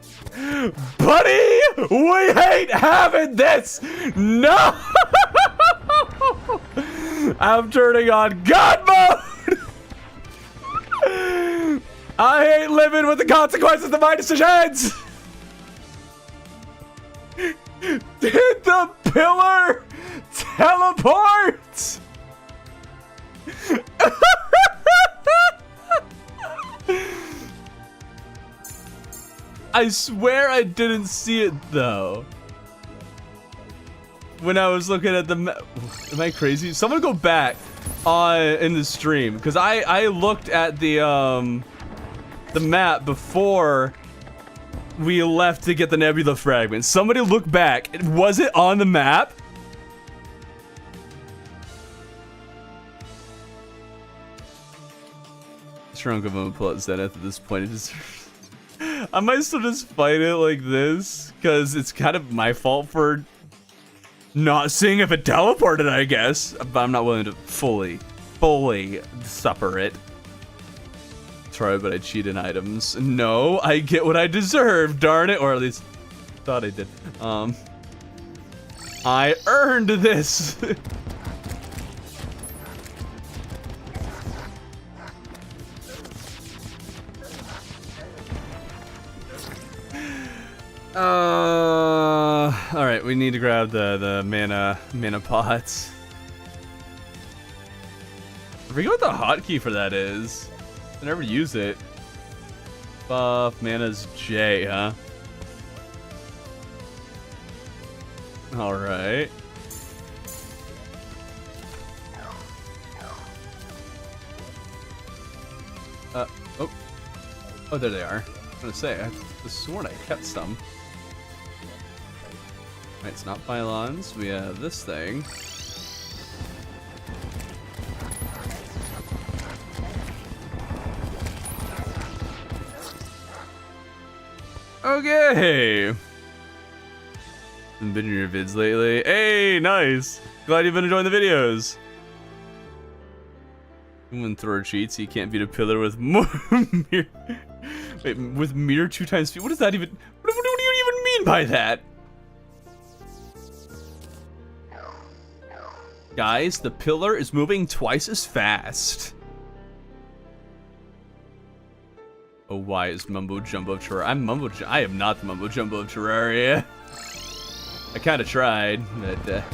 Buddy! We hate having this! No! I'm turning on God mode! I hate living with the consequences of my decisions! Did the pillar teleport? I swear I didn't see it though. When I was looking at the map. Am I crazy? Someone go back in the stream because I looked at the map before we left to get the nebula fragment. Somebody look back. Was it on the map? Shrunk of him pull out Zenith at this point. It just I might still just fight it like this because it's kind of my fault for not seeing if it teleported, I guess. But I'm not willing to fully suffer it. Sorry, but I cheat in items. No, I get what I deserve, darn it. Or at least thought I did. I earned this. All right, we need to grab the mana pots. I forget what the hotkey for that is. I never use it. Buff mana's J, huh? All right. Oh, there they are. I was gonna say, I was sworn I kept some. Right, it's not pylons. We have this thing. Okay. Been in your vids lately. Hey, nice. Glad you've been enjoying the videos. When thrower cheats, you can't beat a pillar with more mirror. Wait, with mirror 2 times speed. What does that even? What do you even mean by that? Guys, the pillar is moving twice as fast. Oh, why is Mumbo Jumbo of Terraria? I am not the Mumbo Jumbo of Terraria. I kind of tried, but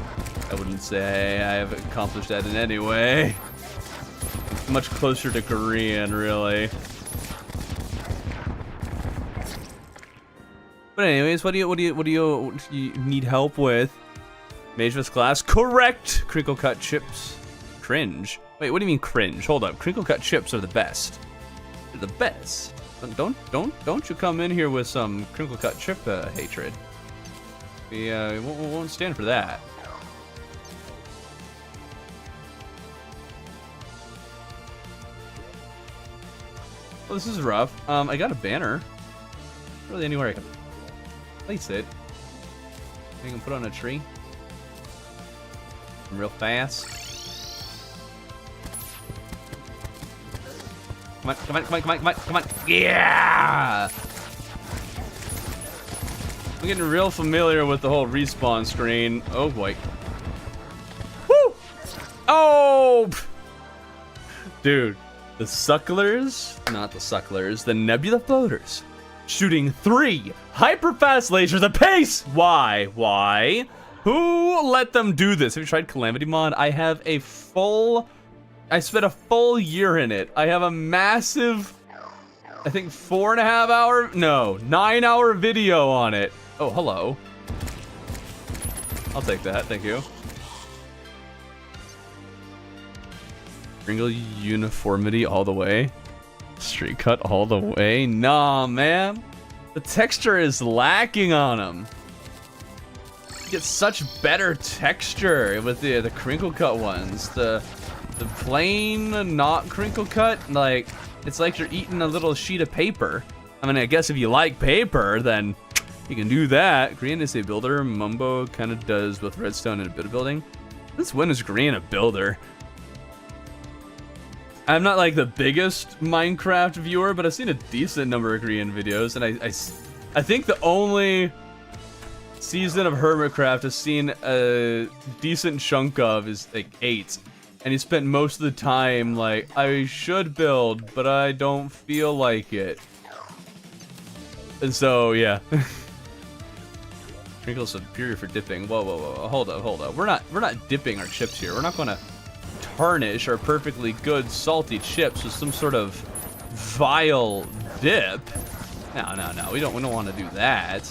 I wouldn't say I have accomplished that in any way. It's much closer to Korean, really. But anyways, what do you need help with? Mageless glass, correct. Crinkle cut chips, cringe. Wait, what do you mean cringe? Hold up, crinkle cut chips are the best. They're the best. Don't you come in here with some crinkle cut chip hatred. We won't stand for that. Well, this is rough. I got a banner. Not really anywhere I can place it. I can put it on a tree. Real fast. Come on, come on, come on, come on, come on, come on. Yeah! I'm getting real familiar with the whole respawn screen. Oh boy. Woo! Oh! Dude, the sucklers, not the sucklers, the nebula floaters, shooting 3 hyper-fast lasers apace! Why? Why? Who let them do this? Have you tried Calamity Mod? I spent a full year in it. I have a massive, I think 9-hour video on it. Oh, hello. I'll take that, thank you. Sprinkle uniformity all the way. Straight cut all the way. Nah, man. The texture is lacking on them. You get such better texture with the crinkle cut ones. The plain, not crinkle cut, like, it's like you're eating a little sheet of paper. I mean, I guess if you like paper, then you can do that. Green is a builder. Mumbo kind of does both redstone and a bit of building. Since when is green a builder? I'm not like the biggest Minecraft viewer, but I've seen a decent number of green videos, and I think the only season of Hermitcraft I've seen a decent chunk of is like 8. And he spent most of the time like, I should build, but I don't feel like it. And so, yeah. Sprinkle superior for dipping. Whoa, whoa, whoa, hold up, hold up. We're not dipping our chips here. We're not gonna tarnish our perfectly good salty chips with some sort of vile dip. No, no, no. We don't want to do that.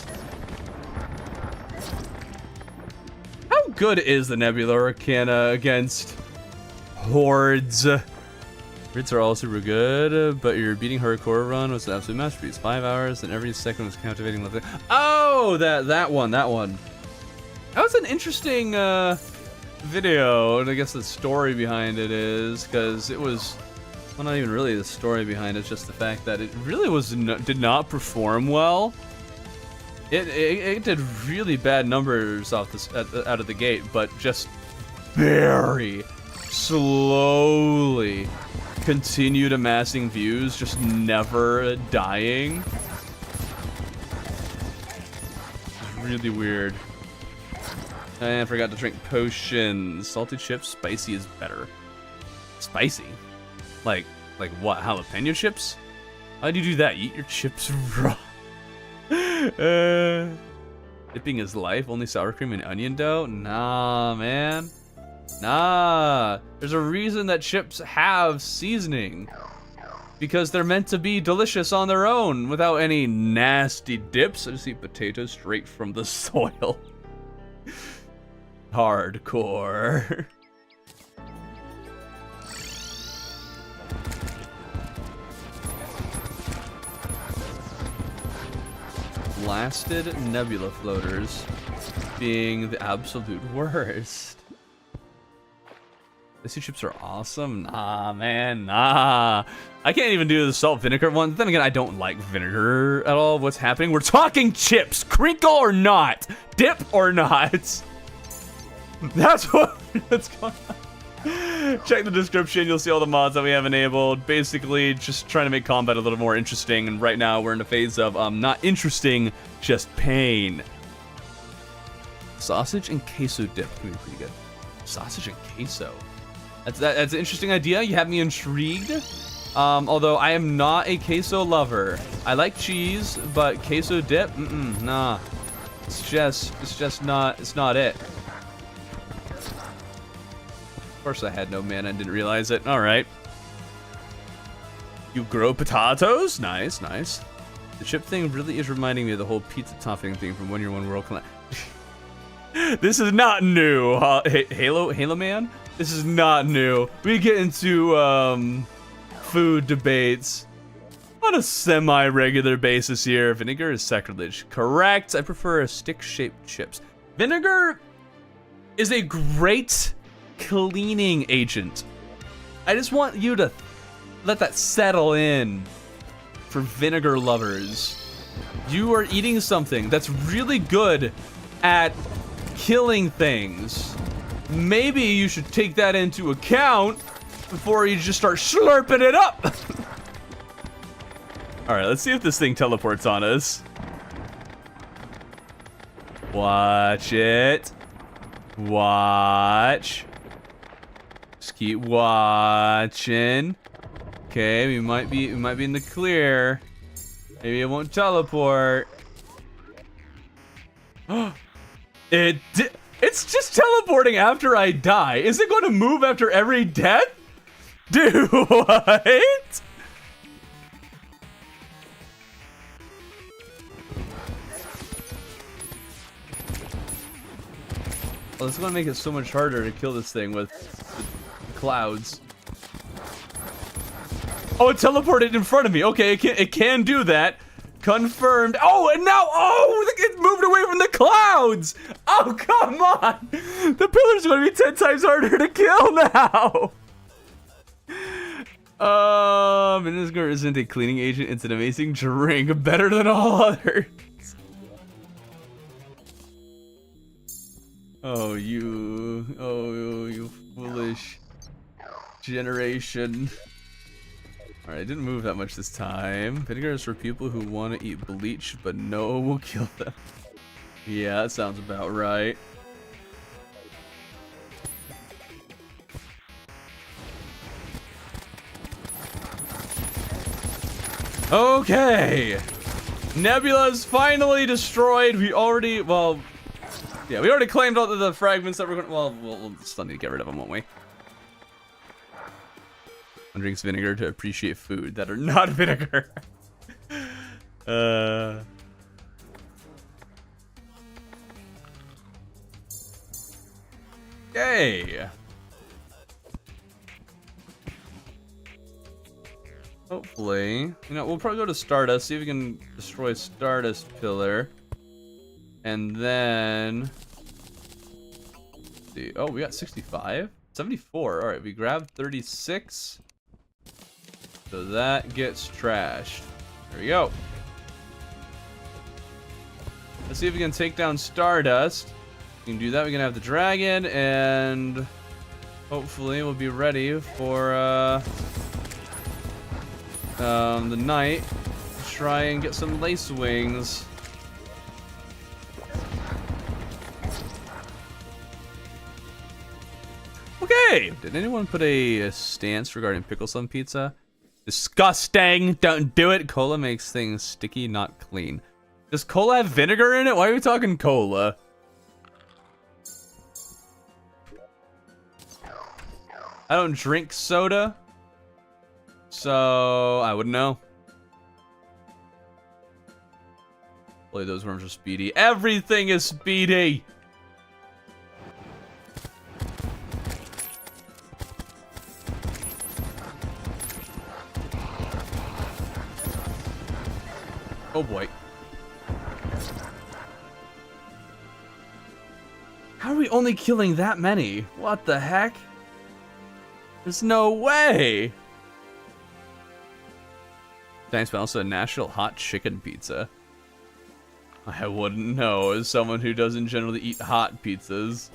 How good is the Nebula Arcana against hordes? Crits are all super good, but your beating hardcore run was an absolute masterpiece. 5 hours and every second was captivating. Oh, that one. That was an interesting video, and I guess the story behind it is because it was, well, not even really the story behind it, it's just the fact that it really did not perform well. It did really bad numbers out of the gate, but just very slowly continued amassing views, just never dying. Really weird. And I forgot to drink potions. Salted chips, spicy is better. Spicy? Like what? Jalapeno chips? How'd you do that? Eat your chips raw. Dipping is life. Only sour cream and onion dough? Nah, man. Nah. There's a reason that chips have seasoning. Because they're meant to be delicious on their own without any nasty dips. I just eat potatoes straight from the soil. Hardcore. Blasted nebula floaters being the absolute worst. These chips are awesome. Nah, man, nah. I can't even do the salt vinegar one. Then again, I don't like vinegar at all. What's happening? We're talking chips. Crinkle or not. Dip or not. That's what's going on. Check the description. You'll see all the mods that we have enabled. Basically, just trying to make combat a little more interesting. And right now, we're in a phase of not interesting, just pain. Sausage and queso dip can be pretty good. Sausage and queso. That's an interesting idea. You have me intrigued. Although I am not a queso lover. I like cheese, but queso dip, nah. It's just not. It's not it. Of course I had no mana and didn't realize it. All right. You grow potatoes? Nice, nice. The chip thing really is reminding me of the whole pizza topping thing from When You're One World. This is not new. Halo Man? This is not new. We get into food debates on a semi-regular basis here. Vinegar is sacrilege. Correct. I prefer stick-shaped chips. Vinegar is a great cleaning agent. I just want you to let that settle in. for vinegar lovers. You are eating something that's really good at killing things. Maybe you should take that into account before you just start slurping it up. All right, let's see if this thing teleports on us. Watch it. Watch. Just keep watching. Okay, we might be in the clear. Maybe it won't teleport. It's just teleporting after I die. Is it going to move after every death? Dude, what? Well, it's going to make it so much harder to kill this thing with clouds. Oh, it teleported in front of me. Okay, it can do that. Confirmed. Oh, and now, it moved away from the clouds. Oh, come on. The pillar's going to be 10 times harder to kill now. Vinegar isn't a cleaning agent. It's an amazing drink, better than all others. Oh, you foolish generation. Alright, I didn't move that much this time. Vinegar is for people who want to eat bleach, but no will kill them. Yeah, that sounds about right. Okay! Nebula's finally destroyed. We already claimed all the fragments that we're going to... Well, we'll still need to get rid of them, won't we? One drinks vinegar to appreciate food that are not vinegar. Yay! Hopefully, we'll probably go to Stardust, see if we can destroy Stardust Pillar, and then see. Oh, we got 65, 74. All right, we grabbed 36. So that gets trashed. There we go. Let's see if we can take down Stardust. We can do that. We can have the dragon, and hopefully we'll be ready for the knight to try and get some lace wings. Okay. Did anyone put a stance regarding pickles on pizza? Disgusting! Don't do it! Cola makes things sticky, not clean. Does cola have vinegar in it? Why are we talking cola? I don't drink soda, so I wouldn't know. Boy, those worms are speedy. Everything is speedy! Oh boy. How are we only killing that many? What the heck? There's no way! Thanks, but also a Nashville hot chicken pizza. I wouldn't know as someone who doesn't generally eat hot pizzas.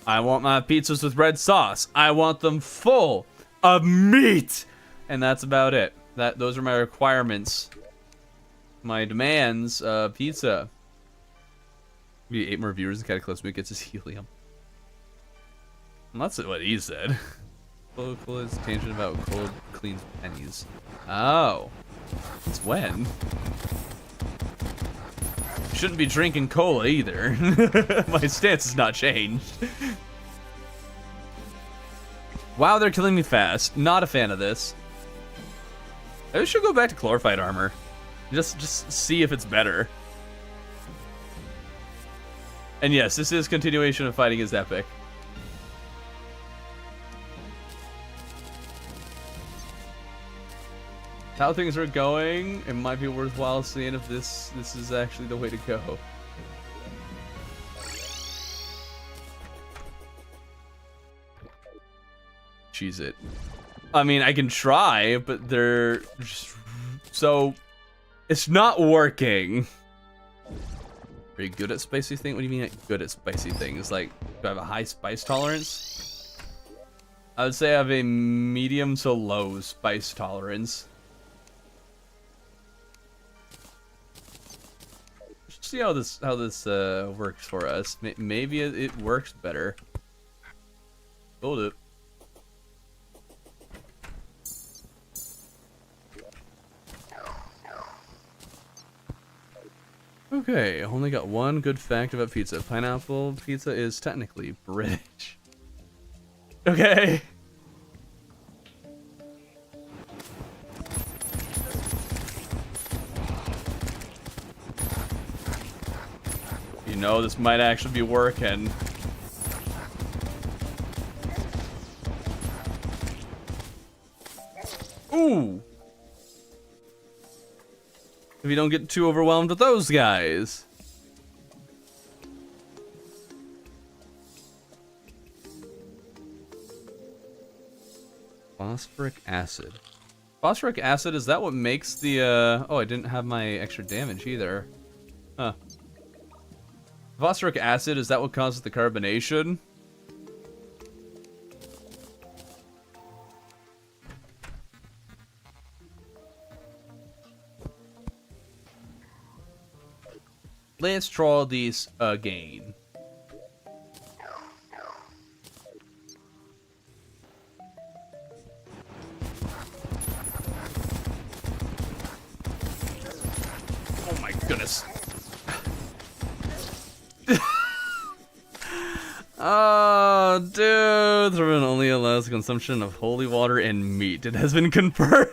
I want my pizzas with red sauce. I want them full of meat, and that's about it. Those are my requirements, my demands. Pizza. We 8 more viewers and Cataclysmic gets his helium. And that's what he said. Cola is a tangent about cold cleans pennies. Oh, it's when. Shouldn't be drinking cola either. My stance has not changed. Wow, they're killing me fast. Not a fan of this. I should go back to glorified armor. Just see if it's better. And yes, this is continuation of fighting is epic. How things are going, it might be worthwhile seeing if this is actually the way to go. cheese it. I mean, I can try, but they're just so it's not working. Are you good at spicy things? What do you mean good at spicy things? Like, do I have a high spice tolerance? I would say I have a medium to low spice tolerance. Let's see how this works for us. Maybe it works better. Hold it. Okay, only got one good fact about pizza. Pineapple pizza is technically British. Okay. You know, this might actually be working. Ooh. If you don't get too overwhelmed with those guys. Phosphoric acid. Phosphoric acid, is that what makes the, oh, I didn't have my extra damage either. Huh. Phosphoric acid, is that what causes the carbonation? Let's try this again. Oh my goodness. Oh, dude. Thrown only allows consumption of holy water and meat. It has been confirmed.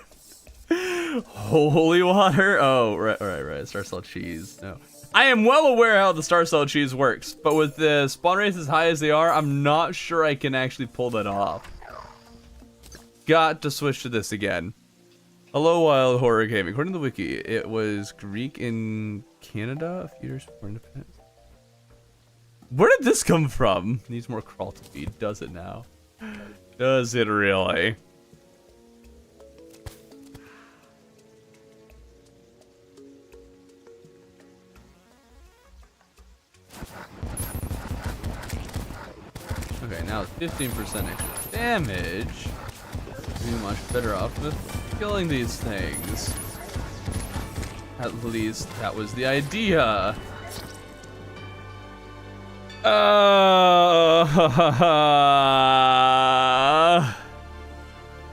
Holy water? Oh, right. Star cell cheese. No. I am well aware how the star cell cheese works, but with the spawn rates as high as they are, I'm not sure I can actually pull that off. Got to switch to this again. Hello, Wild Horror Gaming. According to the wiki, it was Greek in Canada a few years before independence. Where did this come from? Needs more crawl speed. Does it now? Does it really? Okay, now it's 15% extra damage. Be much better off with killing these things. At least that was the idea.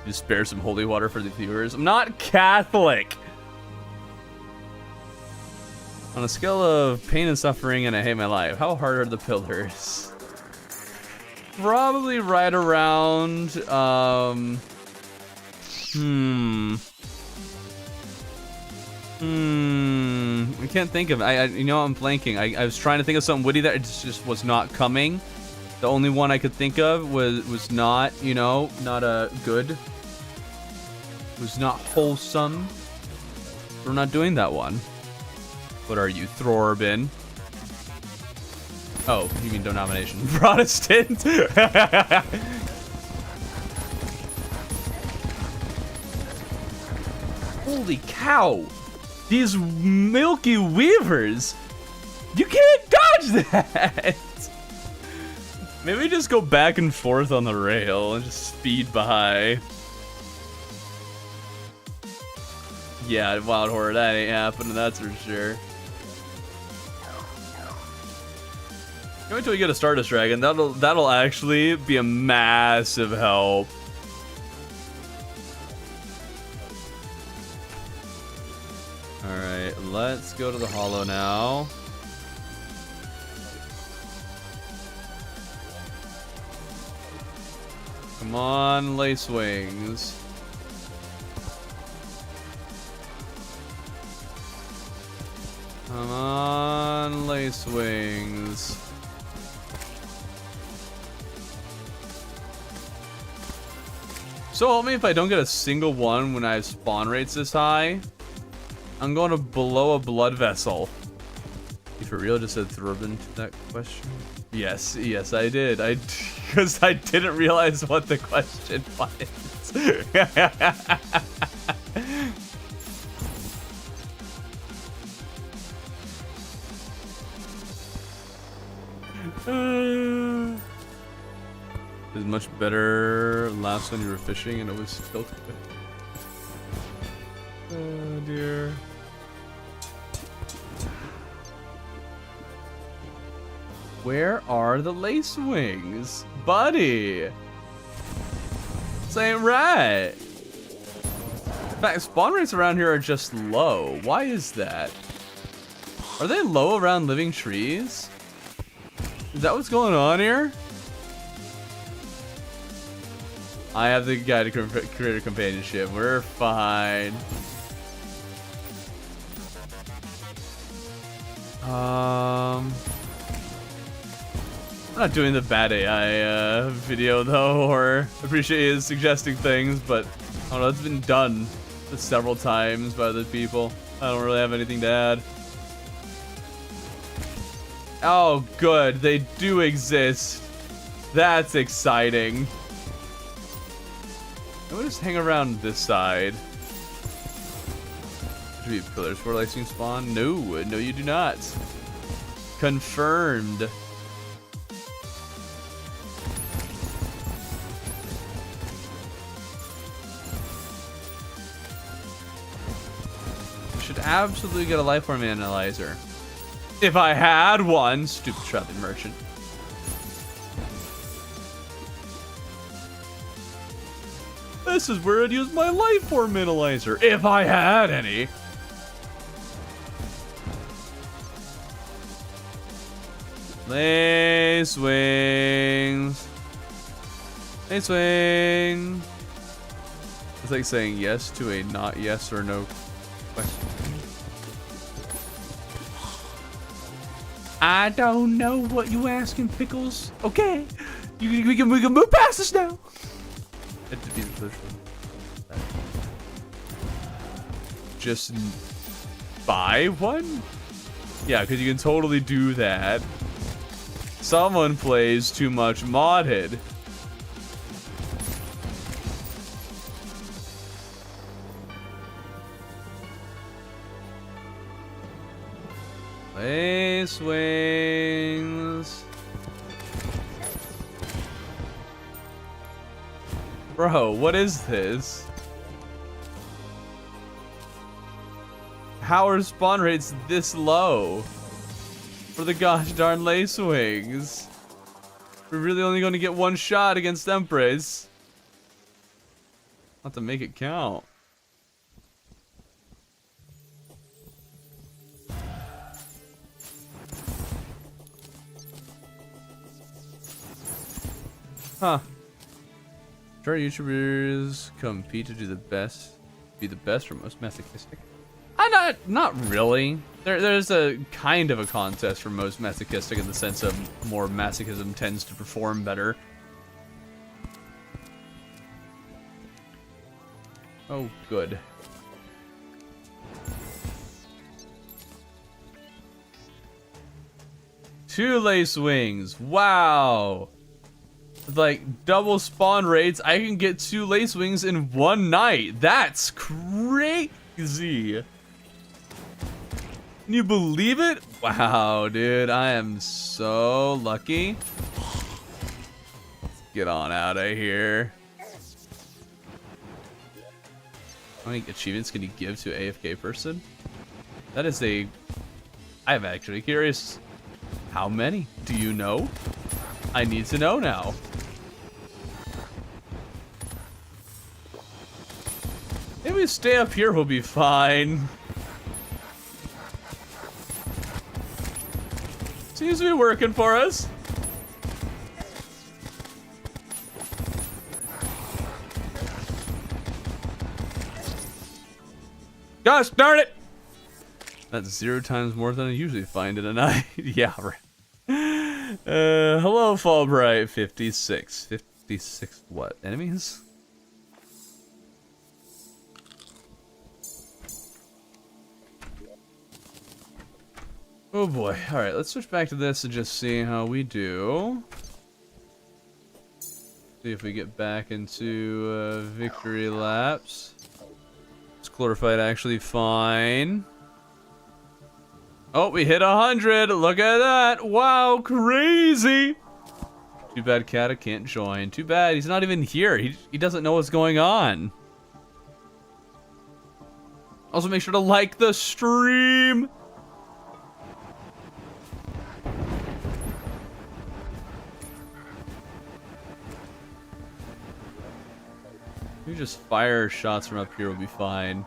Just spare some holy water for the viewers. I'm not Catholic. On a scale of pain and suffering and I hate my life, how hard are the pillars? Probably right around, I can't think of it. You know, I'm blanking. I was trying to think of something witty that it just was not coming. The only one I could think of was not, you know, not a good. Was not wholesome. We're not doing that one. What are you, Thorbin? Oh, you mean denomination. Protestant? Holy cow! These Milky Weavers! You can't dodge that! Maybe just go back and forth on the rail and just speed by. Yeah, Wild Horror, that ain't happening, that's for sure. Wait till we get a Stardust Dragon. That'll actually be a massive help. Alright, let's go to the Hollow now. Come on, Lace Wings. Come on, Lace Wings. So help me if I don't get a single one when I have spawn rates this high. I'm going to blow a blood vessel. You for real just said Thorbin to that question? Yes, yes, I did. Because I didn't realize what the question was. It's much better last when you were fishing and it was tilted. Oh dear. Where are the lace wings? Buddy! This ain't right. In fact, spawn rates around here are just low. Why is that? Are they low around living trees? Is that what's going on here? I have the guide to creator companionship. We're fine. I'm not doing the bad AI video though, or appreciate his suggesting things, but I don't know, it's been done several times by other people. I don't really have anything to add. Oh, good, they do exist. That's exciting. I'm gonna just hang around this side. Should be pillars for lacing spawn? No, no, you do not. Confirmed. Should absolutely get a lifeform analyzer. If I had one, stupid traveling merchant. This is where I'd use my lifeform analyzer, if I had any. Lace wings. Lace wing. It's like saying yes to a not yes or no question. I don't know what you asking, Pickles. Okay, we can move past this now. Just buy one? Yeah, because you can totally do that. Someone plays too much modded. Lace wings. Bro, what is this? How are spawn rates this low? For the gosh darn lace wings. We're really only going to get one shot against Empress. I'll have to make it count. Huh. Sure, YouTubers compete to do the best, be the best or most masochistic. Not really. There's a kind of a contest for most masochistic in the sense of more masochism tends to perform better. Oh, good. Two lace wings. Wow. With like double spawn rates, I can get 2 lace wings in one night. That's crazy. Can you believe it? Wow, dude, I am so lucky. Let's get on out of here. How many achievements can you give to an AFK person? That is a... I'm actually curious. How many? Do you know? I need to know now. Maybe we stay up here, we'll be fine. Seems to be working for us. Gosh darn it! That's 0 times more than I usually find in a night. Yeah, right. Hello, Fallbright 56. 56 what? Enemies? Oh boy. All right, let's switch back to this and just see how we do. See if we get back into victory laps. Is chlorophyte actually fine? Oh, we hit 100. Look at that. Wow, crazy. Too bad Kata can't join. Too bad he's not even here. He doesn't know what's going on. Also, make sure to like the stream. Maybe just fire shots from up here will be fine.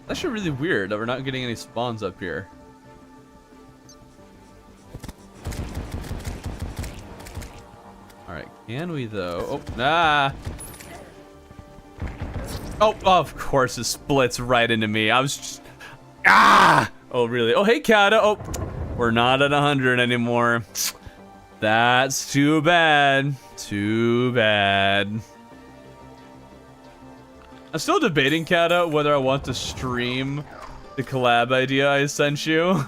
That's actually really weird that we're not getting any spawns up here. Alright, can we though? Oh, nah! Oh, of course it splits right into me. I was just... Ah! Oh, really? Oh, hey, Kata. Oh, we're not at 100 anymore. That's too bad. Too bad. I'm still debating, Kata, whether I want to stream the collab idea I sent you.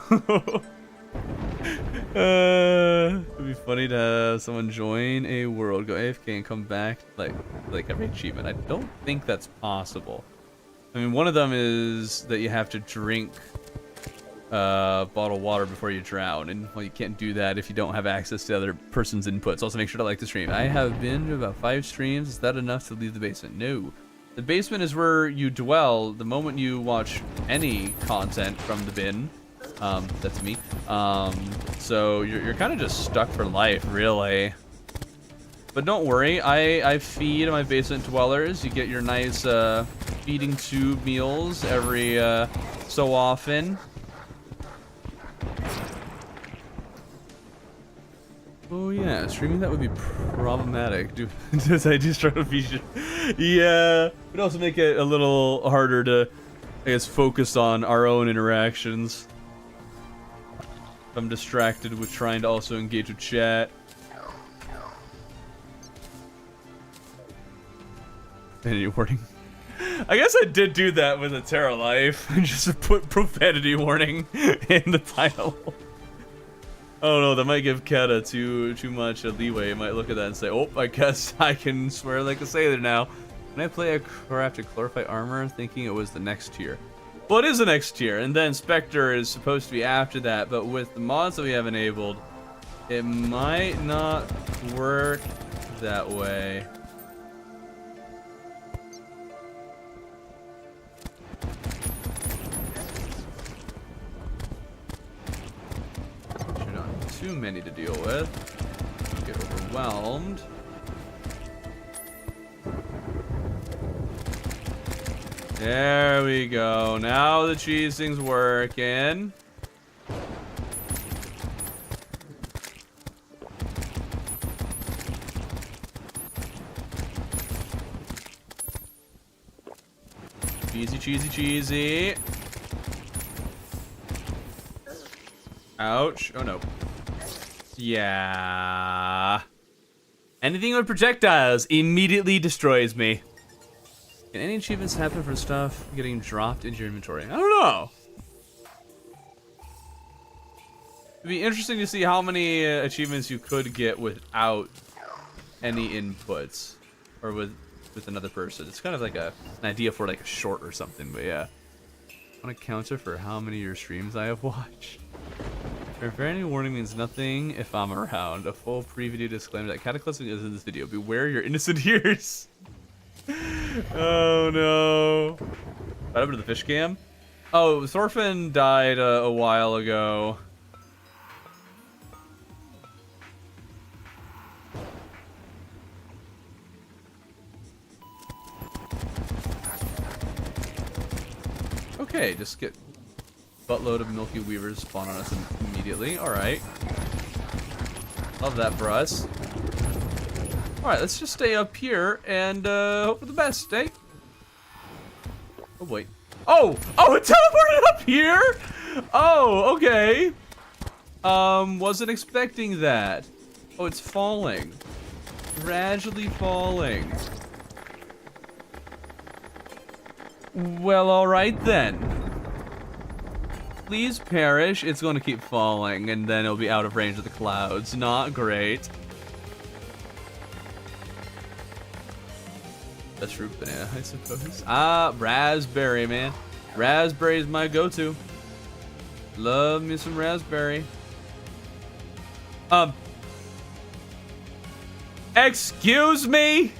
It'd be funny to have someone join a world, go AFK, and come back like every achievement. I don't think that's possible. I mean, one of them is that you have to drink bottled water before you drown, and well, you can't do that if you don't have access to the other person's inputs. Also, make sure to like the stream. I have been to about 5 streams. Is that enough to leave the basement? No. The basement is where you dwell the moment you watch any content from the bin. That's me. So you're kind of just stuck for life, really. But don't worry, I feed my basement dwellers. You get your nice feeding tube meals every so often. Oh yeah, streaming that would be problematic. Does I do struggle feature? Yeah, it would also make it a little harder to, I guess, focus on our own interactions. I'm distracted with trying to also engage with chat. Profanity warning. I guess I did do that with a Terra Life. Just put profanity warning in the title. Oh no, that might give Kata too much leeway. He might look at that and say, "Oh, I guess I can swear like a sailor now." When I play a crafted chlorophyte armor, thinking it was the next tier. Well, it is the next tier, and then Spectre is supposed to be after that. But with the mods that we have enabled, it might not work that way. Too many to deal with. Get overwhelmed. There we go. Now the cheese thing's working. Cheesy, cheesy, cheesy. Ouch. Oh no. Yeah. Anything with projectiles immediately destroys me. Can any achievements happen for stuff getting dropped into your inventory? I don't know. It'd be interesting to see how many achievements you could get without any inputs, or with another person. It's kind of like an idea for like a short or something. But yeah, I want to counter for how many of your streams I have watched. Profanity warning means nothing if I'm around. A full pre-video disclaimer that cataclysm is in this video. Beware your innocent ears. Oh no. What happened to the fish cam? Oh, Thorfinn died a while ago. Okay, just get buttload of Milky Weavers spawn on us immediately. Alright. Love that for us. Alright, let's just stay up here and hope for the best, eh? Oh, wait. Oh! Oh, it teleported up here?! Oh, okay. Wasn't expecting that. Oh, it's falling. Gradually falling. Well, alright then. please perish. It's going to keep falling, and then it'll be out of range of the clouds. Not great. That's fruit banana, I suppose. Ah, raspberry, man. Raspberry is my go-to. Love me some raspberry. Excuse me?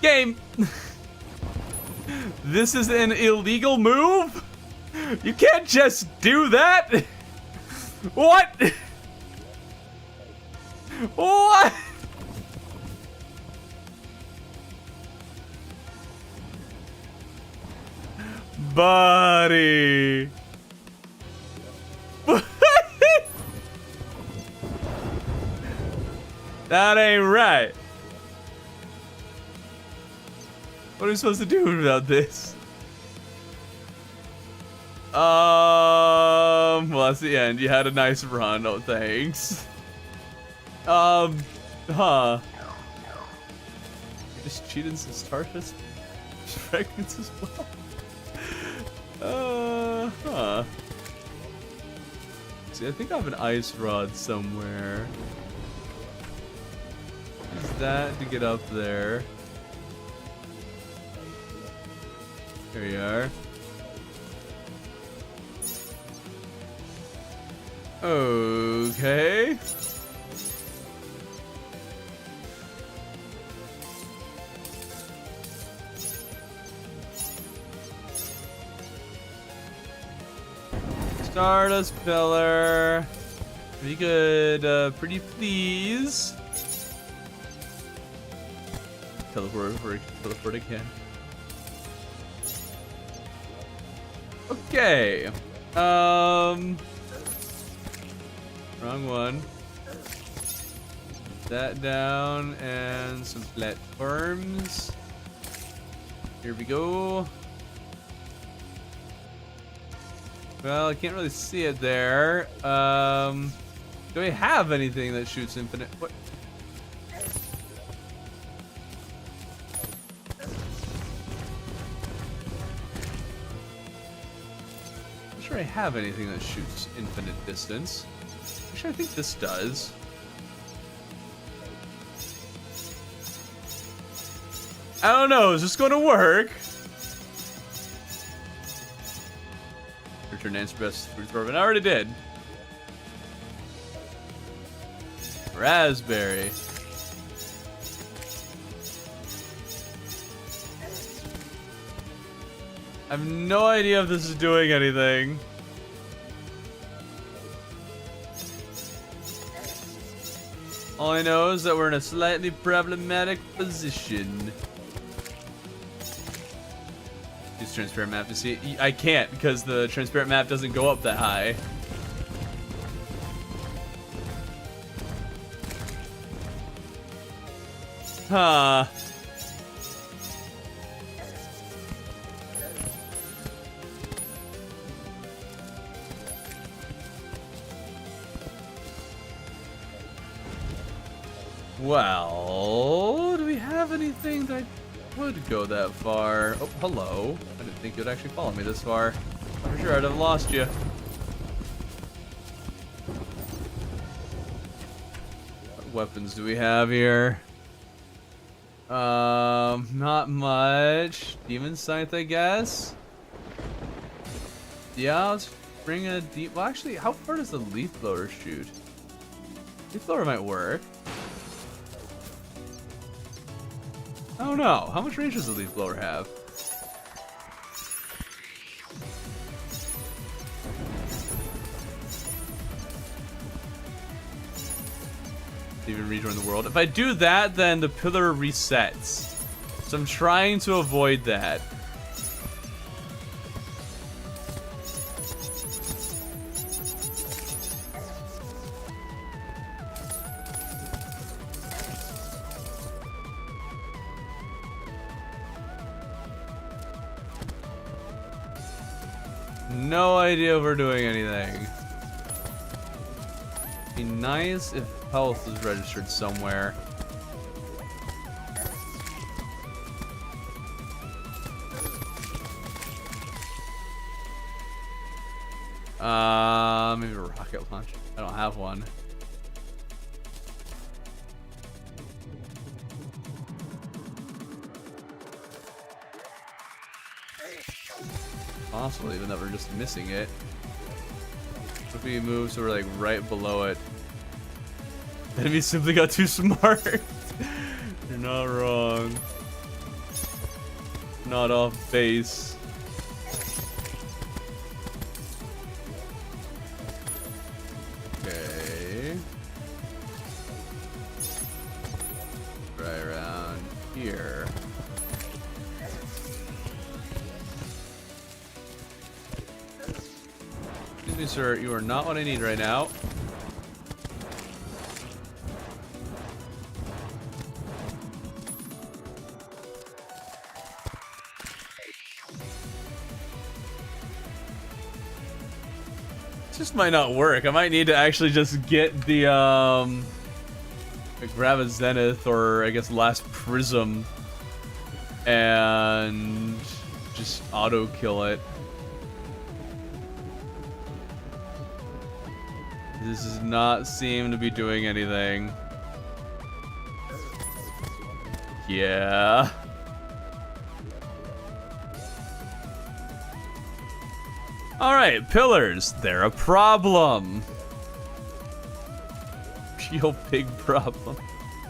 Game. This is an illegal move? You can't just do that? What? What? Buddy. That ain't right. What are we supposed to do about this? Well, that's the end. You had a nice run. Oh, thanks. Huh. You just cheated some starfish fragments as well. Huh. See, I think I have an ice rod somewhere. Use that to get up there. Here you are. Okay. Stardust pillar. If you could, pretty please. Teleport again. Okay. Wrong one. That down and some platforms. Here we go. Well, I can't really see it there. Do we have anything that shoots infinite? What? I'm not sure I have anything that shoots infinite distance. Actually, I think this does. I don't know. Is this going to work? Return answer best fruit throw, but I already did. Raspberry. I have no idea if this is doing anything. All I know is that we're in a slightly problematic position. Use transparent map to see. I can't because the transparent map doesn't go up that high. Huh. Well, do we have anything that would go that far? Oh, hello. I didn't think you'd actually follow me this far. I'm sure I'd have lost you. What weapons do we have here? Not much. Demon Scythe, I guess. Yeah, let's bring a deep. Well, actually, how far does the leaf blower shoot? Leaf blower might work. I don't know. How much range does the leaf blower have? Even rejoin the world. If I do that, then the pillar resets. So I'm trying to avoid that. No idea if we're doing anything. Be nice if health is registered somewhere. Maybe a rocket launch. I don't have one. Possible even that we're just missing it. What if we move so we're like right below it? Enemy simply got too smart. You're not wrong. Not off base. Okay. Right around here. Excuse me, sir. You are not what I need right now. This might not work. I might need to actually just get the grab a zenith, or I guess last prism, and just auto kill it. This does not seem to be doing anything. Yeah. Alright, pillars. They're a problem. Real big problem.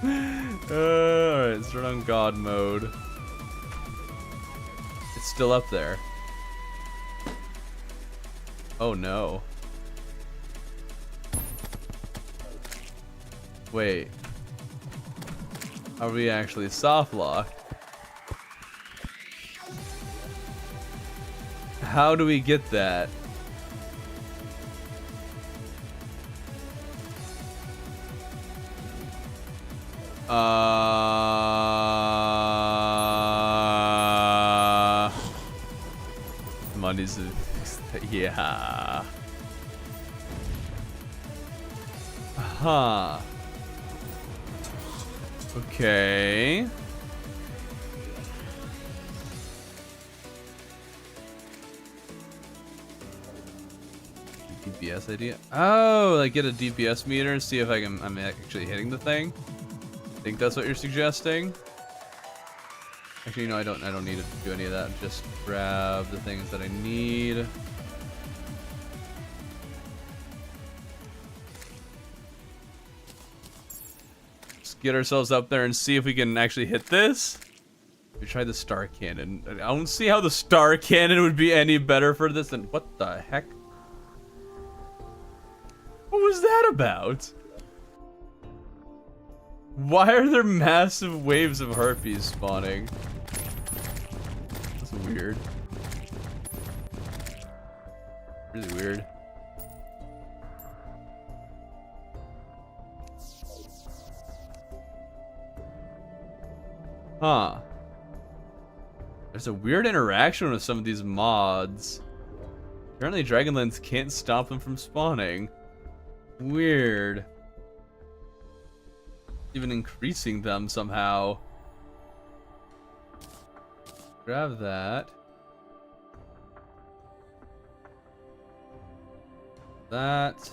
Alright, start on God mode. It's still up there. Oh no. Wait. Are we actually soft locked? How do we get that? Money's yeah. Huh. Okay. DPS idea. Oh, like get a DPS meter and see if I'm actually hitting the thing. I think that's what you're suggesting. Actually, no, I don't need to do any of that. Just grab the things that I need. Just get ourselves up there and see if we can actually hit this. We tried the star cannon. I don't see how the star cannon would be any better for this than what the heck? What was that about? Why are there massive waves of harpies spawning? That's weird. Really weird. Huh. There's a weird interaction with some of these mods. Apparently Dragonlance can't stop them from spawning. Weird. Even increasing them somehow. Grab that. That.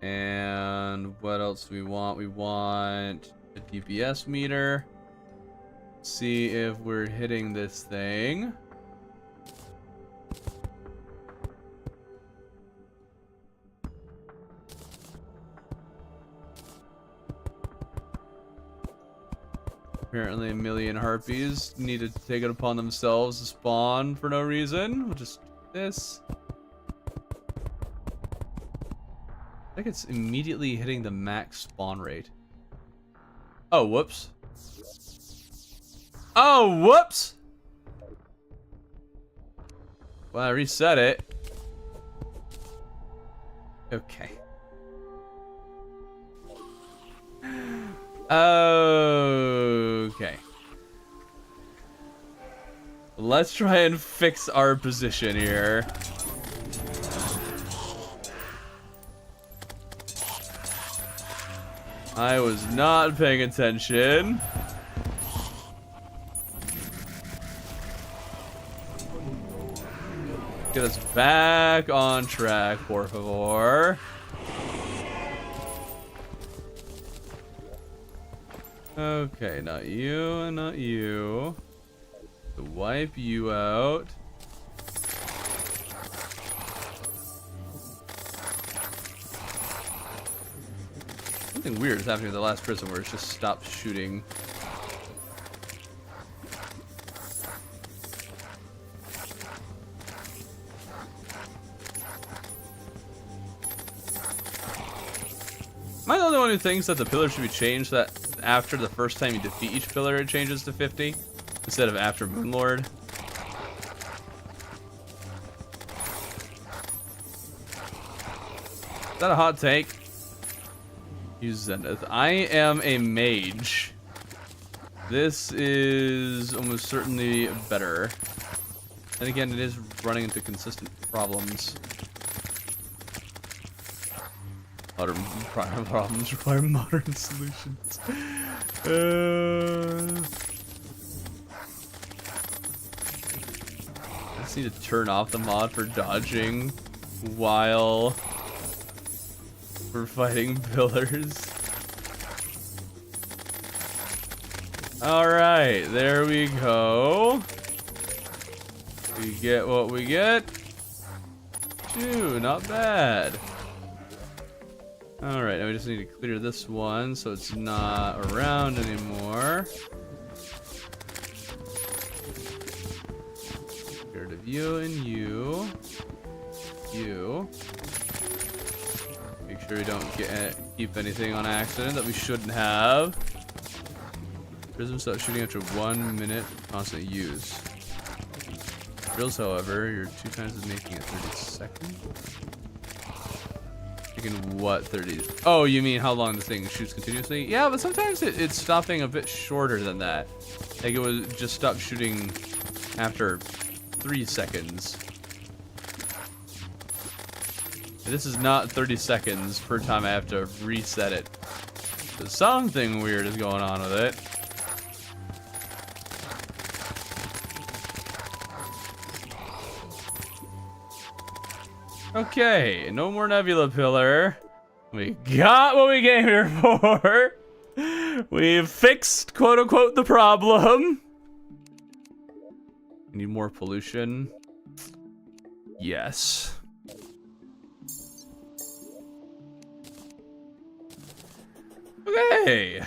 And what else do we want? We want a DPS meter. See if we're hitting this thing. Apparently a million harpies need to take it upon themselves to spawn for no reason. We'll just do this. I think it's immediately hitting the max spawn rate. Oh, whoops. Oh, whoops! Well, I reset it. Okay. Okay. Let's try and fix our position here. I was not paying attention. Get us back on track, por favor. Okay, not you and not you. To wipe you out. Something weird is happening in the last prison where it's just stopped shooting. Am I the only one who thinks that the pillar should be changed so that after the first time you defeat each pillar it changes to 50 instead of after Moonlord? Is that a hot take? Use Zenith. I am a mage. This is almost certainly better. And again, it is running into consistent problems. Modern problems require modern solutions. I just need to turn off the mod for dodging while we're fighting pillars. Alright, there we go. We get what we get. 2, not bad. Alright, now we just need to clear this one so it's not around anymore. Get rid of you and you. You. Make sure we don't keep anything on accident that we shouldn't have. Prism stops shooting after 1 minute of constant use. Drills, however, you're 2 times as making it 30 seconds. What 30? Oh, you mean how long the thing shoots continuously? Yeah, but sometimes it's stopping a bit shorter than that. Like it was just stopped shooting after 3 seconds. This is not 30 seconds per time I have to reset it. So something weird is going on with it. Okay, no more Nebula Pillar. We got what we came here for. We've fixed, quote unquote, the problem. Need more pollution? Yes. Okay.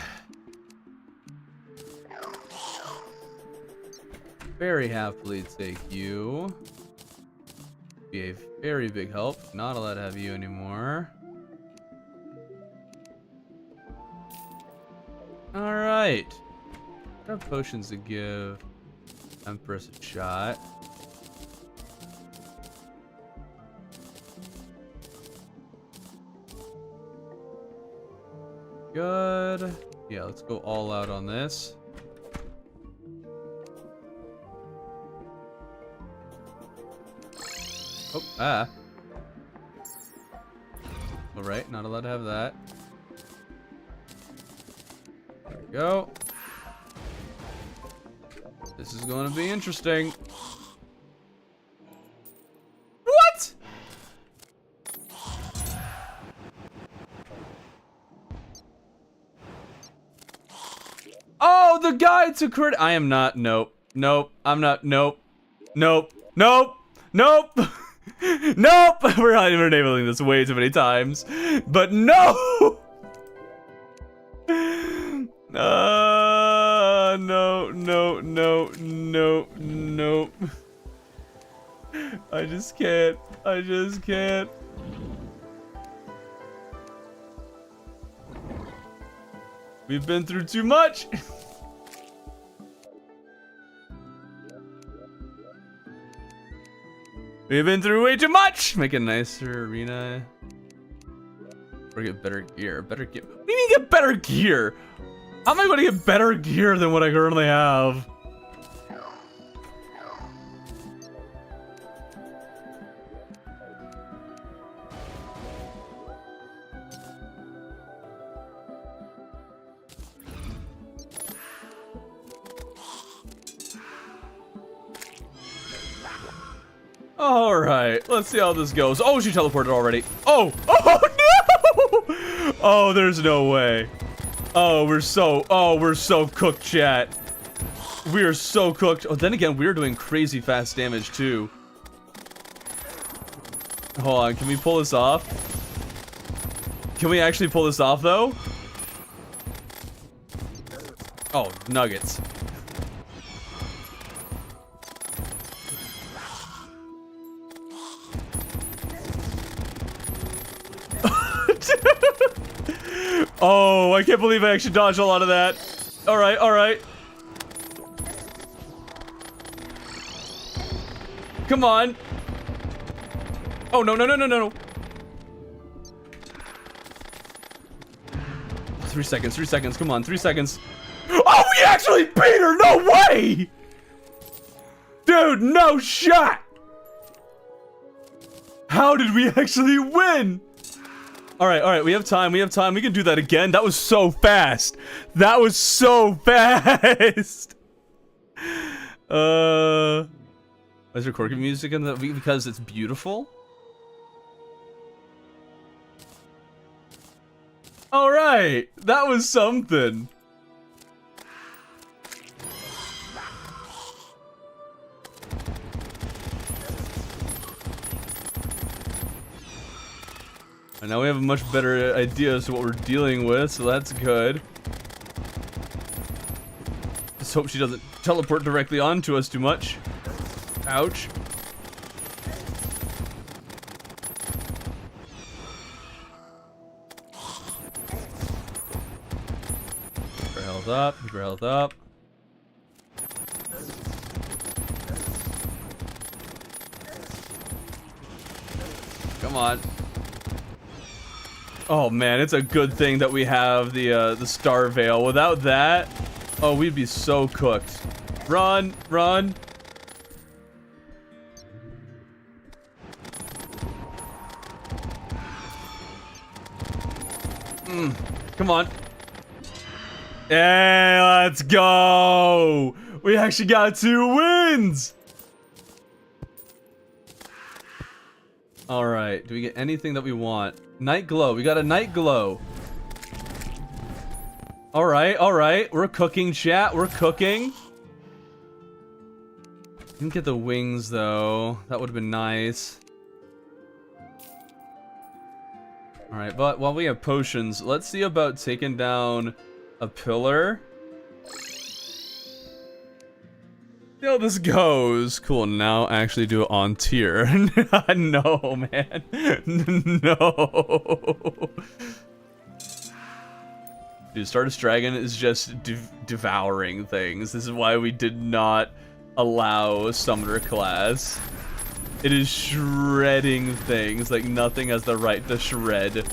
Very happily take you. Be a very big help. Not allowed to have you anymore. Alright. I have potions to give Empress a shot. Good. Yeah, let's go all out on this. Oh, ah. Alright, not allowed to have that. There we go. This is going to be interesting. What? Oh, the guide to crit. I am not. Nope. Nope. I'm not. Nope. Nope. Nope. Nope. Nope. We're not even enabling this way too many times. But no. No, no, no, no, no. I just can't. I just can't. We've been through too much. We've been through way too much. Make a nicer arena. Or get better gear. Better gear. What do you mean get better gear? How am I going to get better gear than what I currently have? All right, let's see how this goes. Oh, she teleported already. Oh, oh no! Oh, there's no way. Oh, we're so cooked, chat. We are so cooked. Oh, then again, we're doing crazy fast damage too. Hold on, can we pull this off? Can we actually pull this off though? Oh, nuggets. Oh, I can't believe I actually dodged a lot of that. All right, all right. Come on. Oh, no, no, no, no, no. 3 seconds, 3 seconds. Come on, 3 seconds. Oh, we actually beat her. No way. Dude, no shot. How did we actually win? All right, we have time, we can do that again. That was so fast. That was so fast. Why is there quirky music in the, because it's beautiful? All right, that was something. And now we have a much better idea as to what we're dealing with, so that's good. Just hope she doesn't teleport directly onto us too much. Ouch. Keep her health up, keep her health up. Come on. Oh man, it's a good thing that we have the Star Veil. Without that, oh, we'd be so cooked. Run, run. Come on. Hey, let's go. We actually got 2 wins. All right, do we get anything that we want? Night glow, we got a night glow. All right, we're cooking, chat, we're cooking. Didn't get the wings though, that would have been nice. All right, but while we have potions, let's see about taking down a pillar. See how this goes. Cool, now actually do it on tier. No, man. No. Dude, Stardust Dragon is just devouring things. This is why we did not allow Summoner class. It is shredding things like nothing has the right to shred.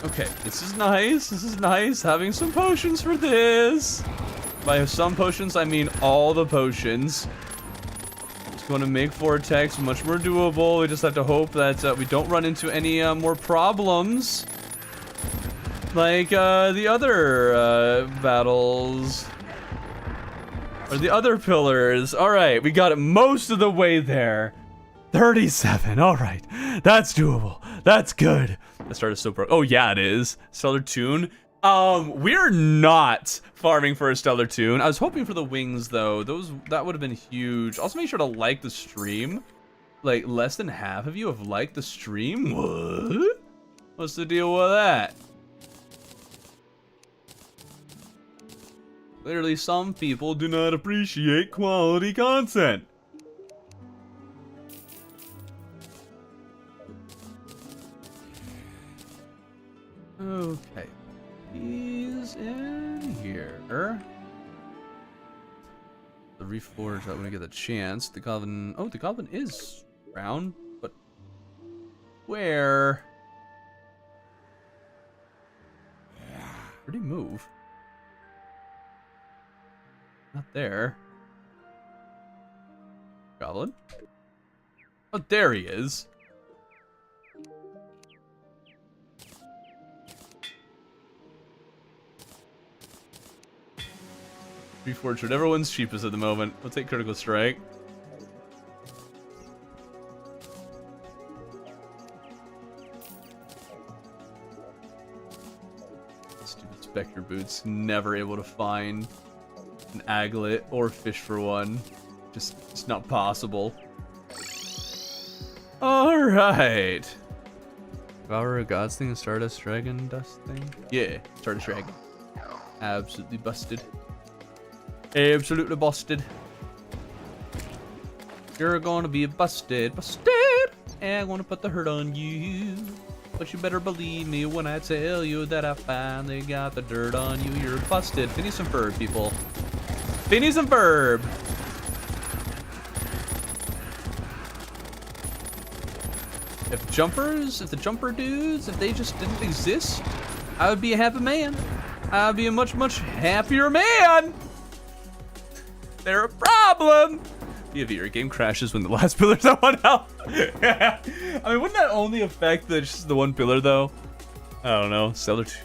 Okay, this is nice. This is nice. Having some potions for this. By some potions, I mean all the potions. It's going to make Vortex much more doable. We just have to hope that we don't run into any more problems. Like the other battles. Or the other pillars. Alright, we got it most of the way there. 37. Alright. That's doable. That's good. The start is so broke. Oh yeah, it is. Stellar Tune. We're not farming for a Stellar Tune. I was hoping for the wings though. That would have been huge. Also make sure to like the stream. Like less than half of you have liked the stream? What? What's the deal with that? Clearly some people do not appreciate quality content. Okay, he's in here. The reforge that when we get the chance. The goblin. Oh, the goblin is round, but where? Where'd he move? Not there. Goblin. Oh, there he is. Reforged, whatever one's cheapest at the moment. We'll take Critical Strike. Stupid Spectre Boots. Never able to find an aglet or fish for one. Just, it's not possible. Alright. Devourer of Gods thing, Stardust Dragon Dust thing? Yeah, Stardust Dragon. Absolutely busted. Absolutely busted. You're gonna be busted. And I'm gonna put the hurt on you. But you better believe me when I tell you that I finally got the dirt on you. You're busted. Phineas and Ferb, people. Phineas and Ferb. If the jumper dudes, if they just didn't exist, I would be a happy man. I'd be a much, much happier man. They're a problem. Yeah, your game crashes when the last pillar's at 1 health. I mean, wouldn't that only affect just the one pillar though? I don't know. Stellar 2.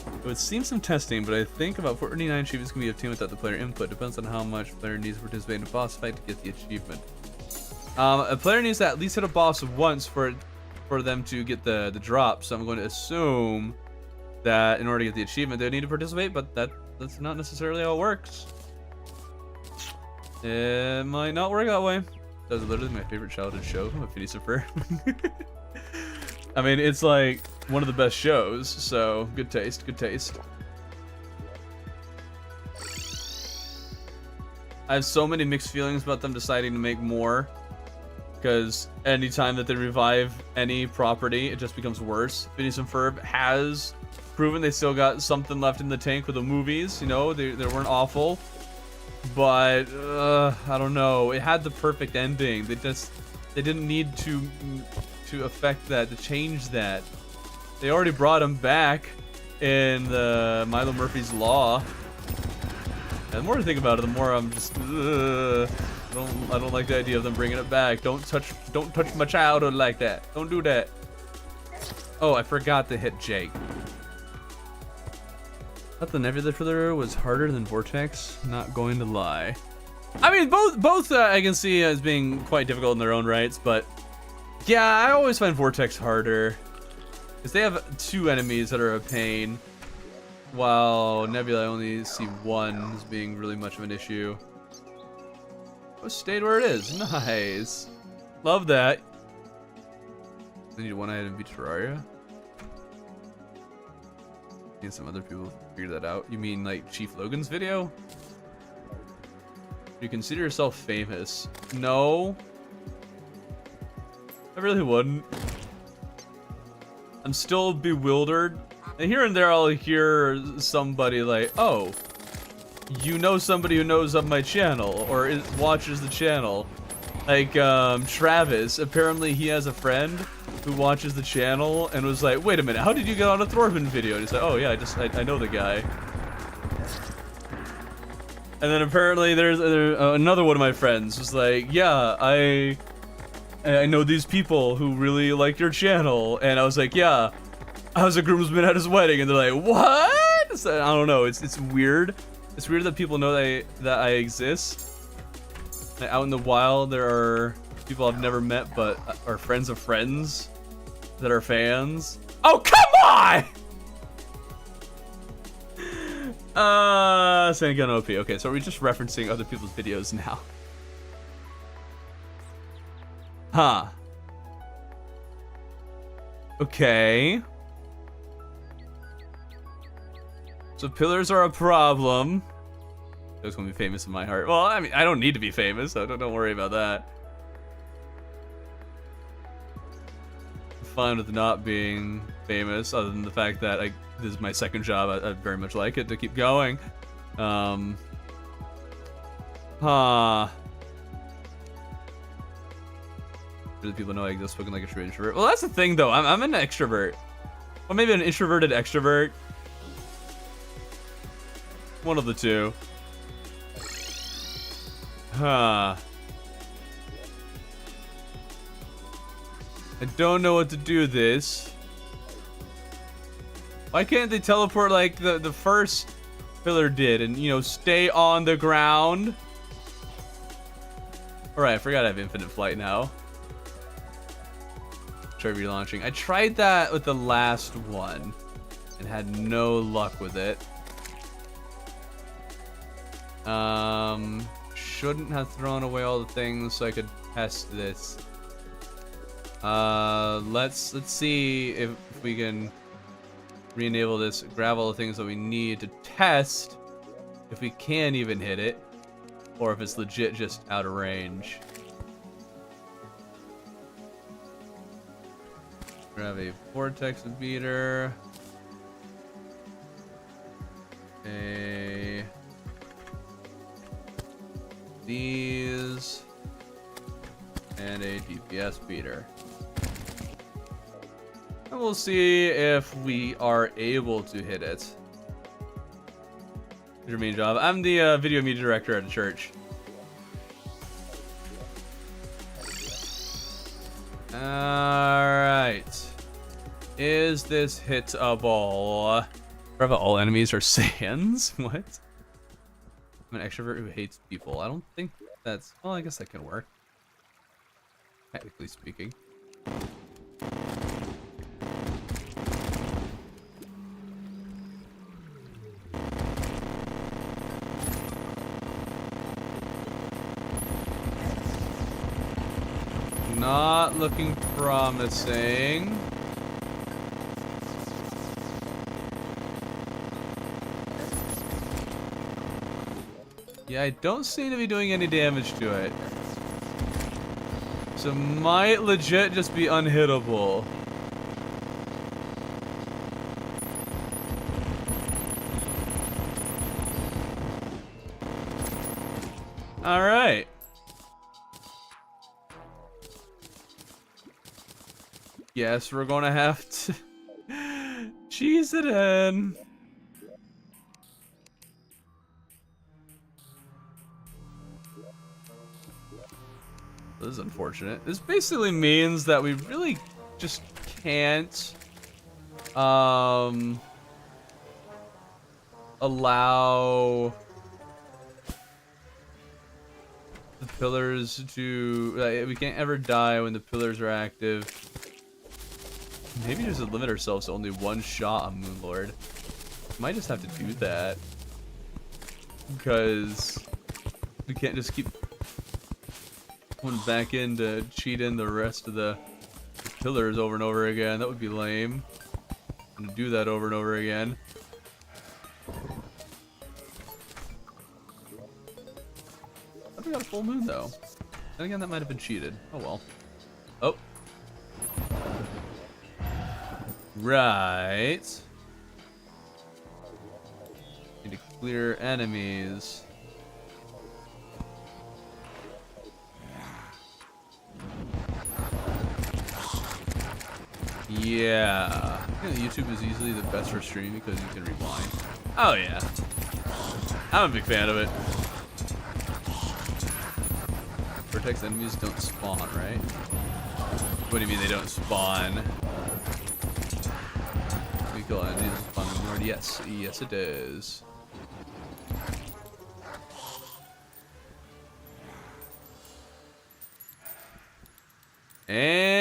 It would seem some testing, but I think about 49 achievements can be obtained without the player input. Depends on how much player needs to participate in a boss fight to get the achievement. A player needs to at least hit a boss once for them to get the drop. So I'm going to assume that in order to get the achievement, they need to participate, but that's not necessarily how it works. It might not work that way. That was literally my favorite childhood show, Phineas and Ferb. I mean, it's like one of the best shows, so good taste, good taste. I have so many mixed feelings about them deciding to make more, because anytime that they revive any property, it just becomes worse. Phineas and Ferb has proven they still got something left in the tank with the movies. You know, they weren't awful. But I don't know. It had the perfect ending. They didn't need to affect that, to change that. They already brought him back in the Milo Murphy's Law. And the more I think about it, the more I'm just I don't like the idea of them bringing it back. Don't touch my childhood like that. Don't do that. Oh, I forgot to hit Jake. I thought the Nebula filler was harder than Vortex, not going to lie. I mean, both I can see as being quite difficult in their own rights, but yeah, I always find Vortex harder. Because they have 2 enemies that are a pain, while Nebula I only see 1 as being really much of an issue. Oh, stayed where it is. Nice. Love that. I need 1 item beat Terraria. And some other people figure that out. You mean like Chief Logan's video? You consider yourself famous? No. I really wouldn't. I'm still bewildered. And here and there I'll hear somebody like, oh, you know somebody who knows of my channel or watches the channel. Like Travis, apparently he has a friend who watches the channel and was like, wait a minute, how did you get on a Thorfinn video? And he's like, oh yeah, I know the guy. And then apparently there's another one of my friends was like, yeah, I know these people who really like your channel. And I was like, yeah, I was a groomsman at his wedding. And they're like, what? So, I don't know, it's weird. It's weird that people know that I exist. Like, out in the wild, there are people I've never met, but are friends of friends that are fans. Oh, come on! Saying gun OP. Okay, so we're just referencing other people's videos now. Huh. Okay. So pillars are a problem. Those gonna be famous in my heart. Well, I mean, I don't need to be famous, so don't worry about that. I'm fine with not being famous, other than the fact that this is my second job. I very much like it to keep going. Do people know I exist spoken like a true introvert? Well, that's the thing, though. I'm an extrovert. Well, maybe an introverted extrovert. One of the two. Huh. I don't know what to do this. Why can't they teleport like the first pillar did and, you know, stay on the ground? Alright, I forgot I have infinite flight now. Try relaunching. I tried that with the last one and had no luck with it. Shouldn't have thrown away all the things so I could test this. Let's see if we can re-enable this, grab all the things that we need to test if we can even hit it, or if it's legit just out of range. Grab a vortex beater. These. And a DPS beater. And we'll see if we are able to hit it. Your main job. I'm the video media director at a church. Alright. Is this hittable? Forever all enemies are Saiyans? What? I'm an extrovert who hates people. I don't think that's... Well, I guess that can work. Technically speaking. Not looking promising. Yeah, I don't seem to be doing any damage to it. So might legit just be unhittable. All right. Yes, we're gonna have to cheese it in. This is unfortunate. This basically means that we really just can't allow the pillars to we can't ever die when the pillars are active. Maybe just limit ourselves to only one shot on Moonlord. Might just have to do that because we can't just keep going back in to cheat in the rest of the pillars over and over again. That would be lame. And to do that over and over again. I think we got a full moon though. And again, that might have been cheated. Oh well. Oh. Right. Need to clear enemies. Yeah. YouTube is easily the best for streaming because you can rewind. Oh yeah. I'm a big fan of it. Vertex enemies don't spawn, right? What do you mean they don't spawn? We kill enemies spawn more. Yes, yes it does. And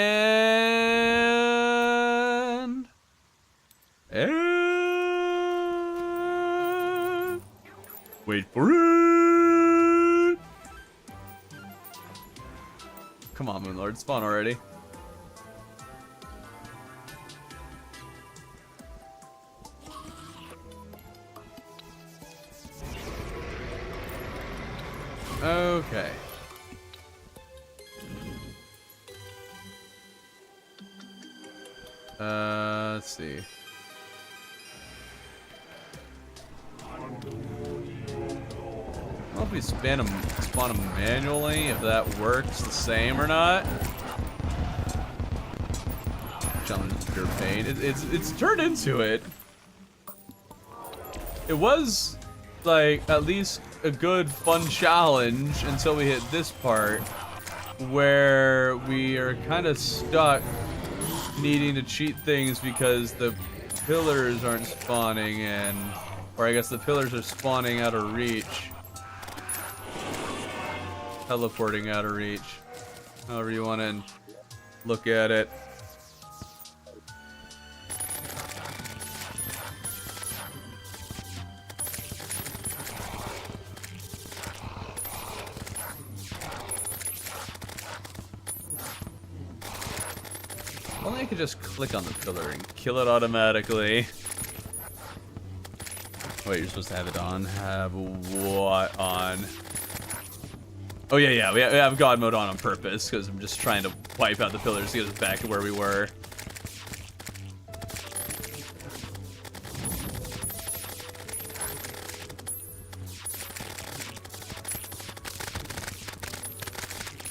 wait for it. Come on, Moonlord, spawn already. Okay. Let's see. I don't know if we spawn them manually, if that works the same or not. Challenge is pure pain. It's turned into it. It was like at least a good fun challenge until we hit this part where we are kind of stuck needing to cheat things because the pillars aren't spawning in. Or I guess the pillars are spawning out of reach. Teleporting out of reach. However you want to look at it. Only I could just click on the pillar and kill it automatically. Wait, you're supposed to have it on? Have what on? Oh yeah, we have God mode on purpose because I'm just trying to wipe out the pillars to get us back to where we were.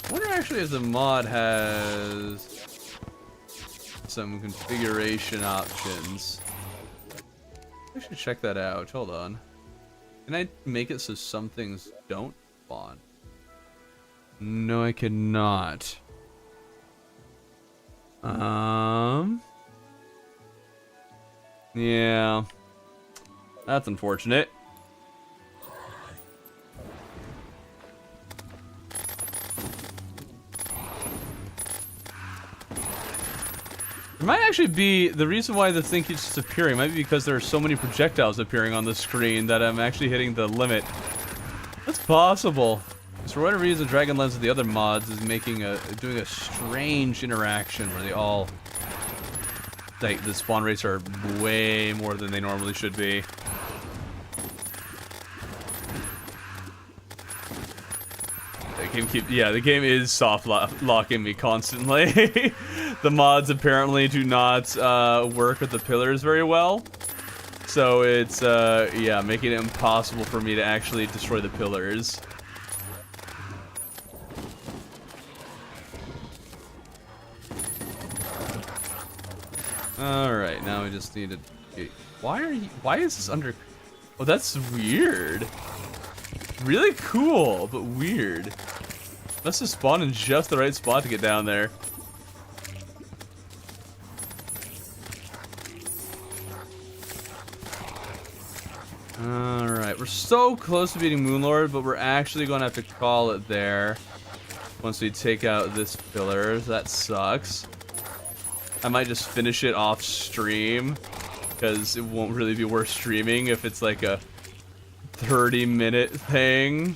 I wonder actually if the mod has some configuration options. I should check that out. Hold on. Can I make it so some things don't spawn? No, I cannot. Yeah. That's unfortunate. It might actually be the reason why the thing keeps disappearing. Might be because there are so many projectiles appearing on the screen that I'm actually hitting the limit. That's possible. Because for whatever reason, Dragon Lens of the other mods is doing a strange interaction where they all, like, the spawn rates are way more than they normally should be. The game is soft locking me constantly. The mods apparently do not work with the pillars very well. So it's, yeah, making it impossible for me to actually destroy the pillars. Alright, now we just need to... Why is this under... Oh, that's weird. Really cool, but weird. Must have spawned in just the right spot to get down there. Alright, we're so close to beating Moonlord, but we're actually going to have to call it there once we take out this pillar. That sucks. I might just finish it off stream because it won't really be worth streaming if it's like a 30-minute thing.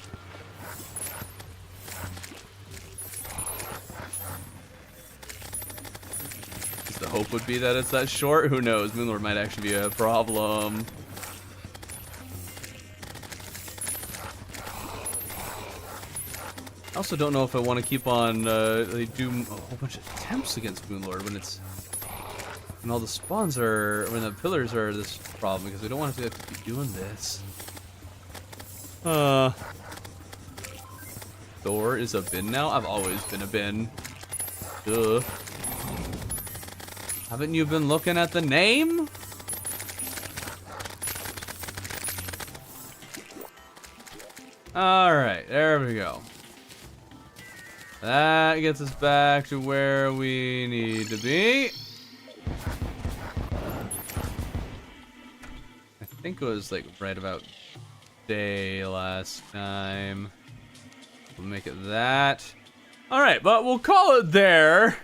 The hope would be that it's that short. Who knows? Moonlord might actually be a problem. I also don't know if I want to keep on they do a whole bunch of attempts against Moonlord when all the spawns are, when the pillars are this problem, because we don't want to have to keep doing this. Thor is a bin now? I've always been a bin. Duh. Haven't you been looking at the name? Alright, there we go. That gets us back to where we need to be. I think it was like right about day last time. We'll make it that. Alright, but we'll call it there.